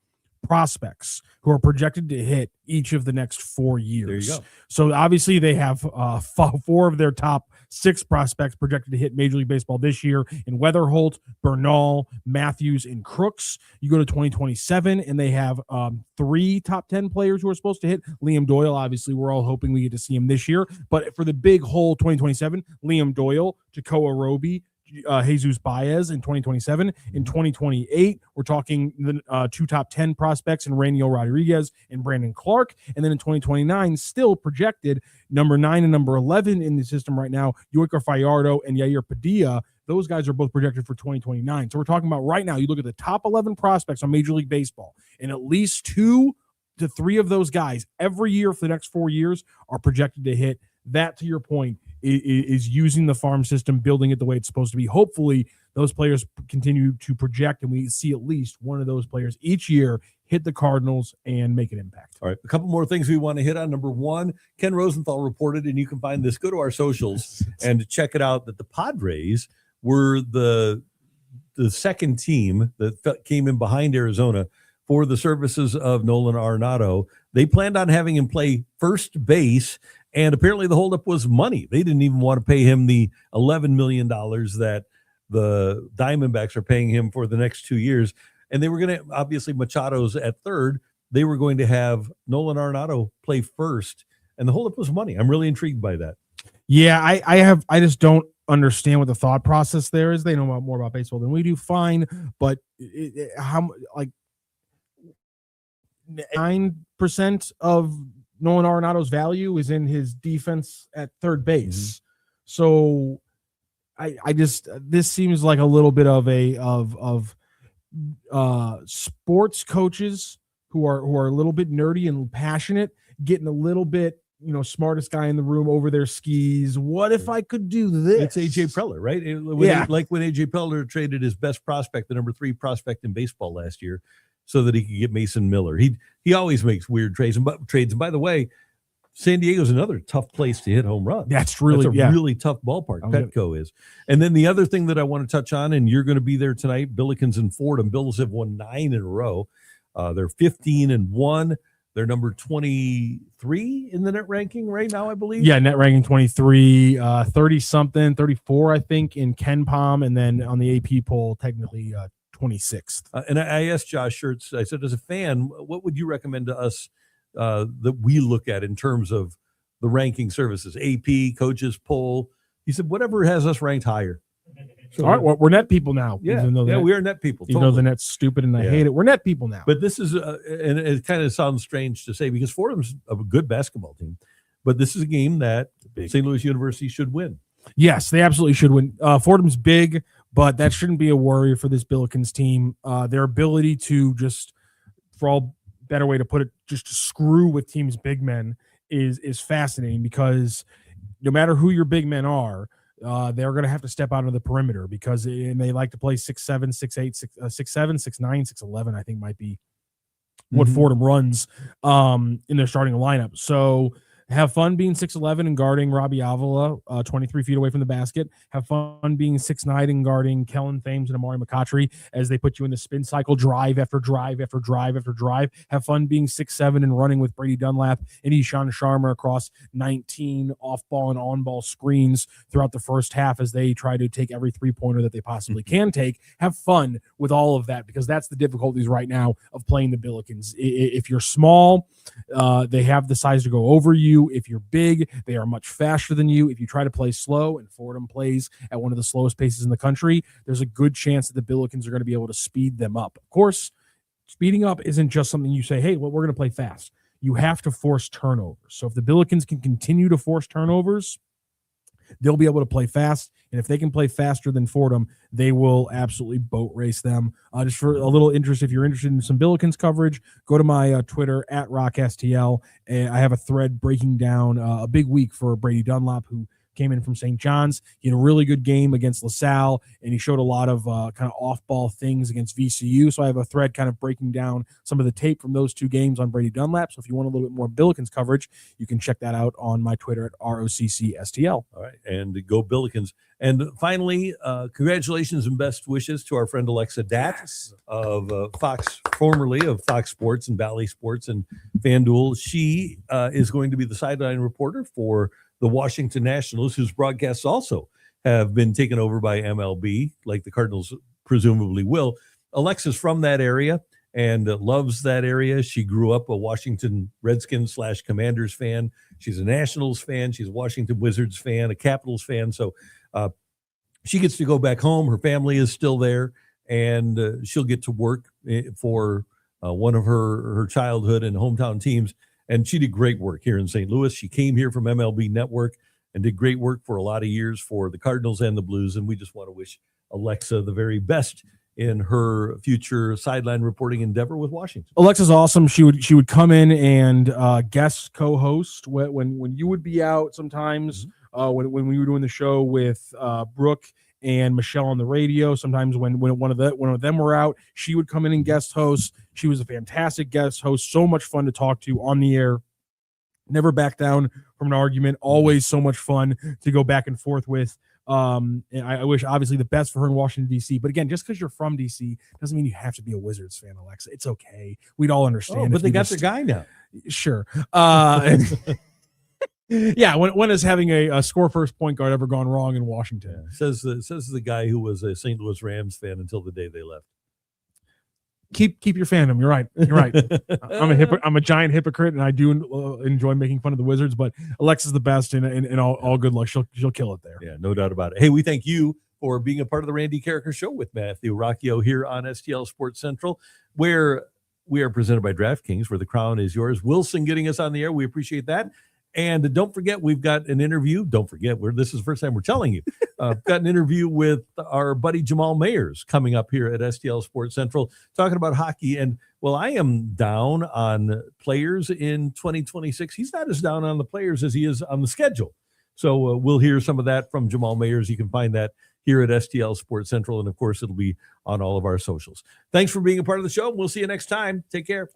prospects who are projected to hit each of the next 4 years. There you go. So obviously they have four of their top 6 prospects projected to hit Major League Baseball this year in Weatherholt, Bernal, Matthews, and Crooks. You go to 2027 and they have 3 top 10 players who are supposed to hit. Liam Doyle, obviously we're all hoping we get to see him this year, but for the big hole 2027, Liam Doyle, Tekoa Roby, Jesus Baez in 2027. In 2028, we're talking the 2 top 10 prospects in Rainiel Rodriguez and Brandon Clark. And then in 2029, still projected number 9 and number 11 in the system right now, Yoiker Fajardo and Yair Padilla. Those guys are both projected for 2029. So we're talking about right now, you look at the top 11 prospects on Major League Baseball, and at least 2 to 3 of those guys every year for the next 4 years are projected to hit. That, to your point, is using the farm system, building it the way it's supposed to be. Hopefully, those players continue to project, and we see at least one of those players each year hit the Cardinals and make an impact. All right, a couple more things we want to hit on. Number one, Ken Rosenthal reported, and you can find this, go to our socials and check it out, that the Padres were the second team that came in behind Arizona for the services of Nolan Arenado. They planned on having him play first base, and apparently the holdup was money. They didn't even want to pay him the $11 million that the Diamondbacks are paying him for the next 2 years. And they were going to, obviously, Machado's at third. They were going to have Nolan Arenado play first, and the holdup was money. I'm really intrigued by that. Yeah, I just don't understand what the thought process there is. They know more about baseball than we do. Fine, but 9% of Nolan Arenado's value is in his defense at third base. So I just, this seems like a little bit of sports coaches who are a little bit nerdy and passionate, getting a little bit, smartest guy in the room over their skis. What if I could do this? It's AJ Preller, right? When AJ Preller traded his best prospect, the number 3 prospect in baseball last year, so that he could get Mason Miller. He always makes weird trades. And by the way, San Diego's another tough place to hit home runs. That's really really tough ballpark. Petco is. And then the other thing that I want to touch on, and you're going to be there tonight, Billikens and Fordham. Bills have won 9 in a row. They're 15-1. They're number 23 in the net ranking right now, I believe. Yeah, net ranking 23, 30-something, 34, I think, in KenPom, and then on the AP poll, technically 26th. And I asked Josh Schertz, I said, as a fan, what would you recommend to us that we look at in terms of the ranking services, AP, coaches, poll? He said, whatever has us ranked higher. So all right, well, we're net people now. We are net people. Even though the net's stupid and I hate it, we're net people now. But this is, and it kind of sounds strange to say because Fordham's a good basketball team, but this is a game that St. Louis University should win. Yes, they absolutely should win. Fordham's big, but that shouldn't be a worry for this Billikens team. Their ability to just, for all better way to put it, just to screw with teams' big men is fascinating because no matter who your big men are, they're going to have to step out of the perimeter because they like to play 6'7", 6'8", 6'7", 6'9", 6'11", I think might be what Fordham runs in their starting lineup. So have fun being 6'11" and guarding Robbie Avila 23 feet away from the basket. Have fun being 6'9" and guarding Kellen Thames and Amari McCautry as they put you in the spin cycle, drive after drive after drive after drive. Have fun being 6'7" and running with Brady Dunlap and Ishan Sharma across 19 off-ball and on-ball screens throughout the first half as they try to take every three-pointer that they possibly can take. Have fun with all of that because that's the difficulties right now of playing the Billikens. If you're small, they have the size to go over you. If you're big, they are much faster than you. If you try to play slow, and Fordham plays at one of the slowest paces in the country, there's a good chance that the Billikens are going to be able to speed them up. Of course, speeding up isn't just something you say, hey, well, we're going to play fast. You have to force turnovers. So if the Billikens can continue to force turnovers, they'll be able to play fast. And if they can play faster than Fordham, they will absolutely boat race them. Just for a little interest, if you're interested in some Billikens coverage, go to my Twitter at RockSTL. And I have a thread breaking down a big week for Brady Dunlap, who came in from St. John's. He had a really good game against LaSalle, and he showed a lot of kind of off-ball things against VCU. So I have a thread kind of breaking down some of the tape from those two games on Brady Dunlap. So if you want a little bit more Billikens coverage, you can check that out on my Twitter at ROCCSTL. All right, and go Billikens. And finally, congratulations and best wishes to our friend Alexa Datt of Fox, formerly of Fox Sports and Valley Sports and FanDuel. She is going to be the sideline reporter for the Washington Nationals, whose broadcasts also have been taken over by MLB, like the Cardinals presumably will. Alexa's from that area and loves that area. She grew up a Washington Redskins / Commanders fan. She's a Nationals fan. She's a Washington Wizards fan, a Capitals fan. So she gets to go back home. Her family is still there, and she'll get to work for one of her childhood and hometown teams. And she did great work here in St. Louis. She came here from MLB Network and did great work for a lot of years for the Cardinals and the Blues. And we just want to wish Alexa the very best in her future sideline reporting endeavor with Washington. Alexa's awesome. She would come in and guest co-host when you would be out sometimes. When we were doing the show with Brooke and Michelle on the radio, sometimes when one of them were out, she would come in and guest host. She was a fantastic guest host, so much fun to talk to on the air. Never back down from an argument. Always so much fun to go back and forth with. And I wish obviously the best for her in Washington, D.C. But again, just because you're from D.C. doesn't mean you have to be a Wizards fan, Alexa. It's okay. We'd all understand. But they got their guy now. Sure. Yeah, when has having a score first point guard ever gone wrong in Washington? Yeah. Says the guy who was a St. Louis Rams fan until the day they left. Keep your fandom. You're right. You're right. I'm a giant hypocrite, and I do enjoy making fun of the Wizards. But Alexa's the best, and all good luck. She'll kill it there. Yeah, no doubt about it. Hey, we thank you for being a part of the Randy Karraker Show with Matthew Rocchio here on STL Sports Central, where We are presented by DraftKings, where the crown is yours. Wilson getting us on the air. We appreciate that. And don't forget, we've got an interview. Don't forget, this is the first time we're telling you. Got an interview with our buddy Jamal Mayers coming up here at STL Sports Central, talking about hockey. And, well, I am down on players in 2026. He's not as down on the players as he is on the schedule. So we'll hear some of that from Jamal Mayers. You can find that here at STL Sports Central. And, of course, it'll be on all of our socials. Thanks for being a part of the show. We'll see you next time. Take care.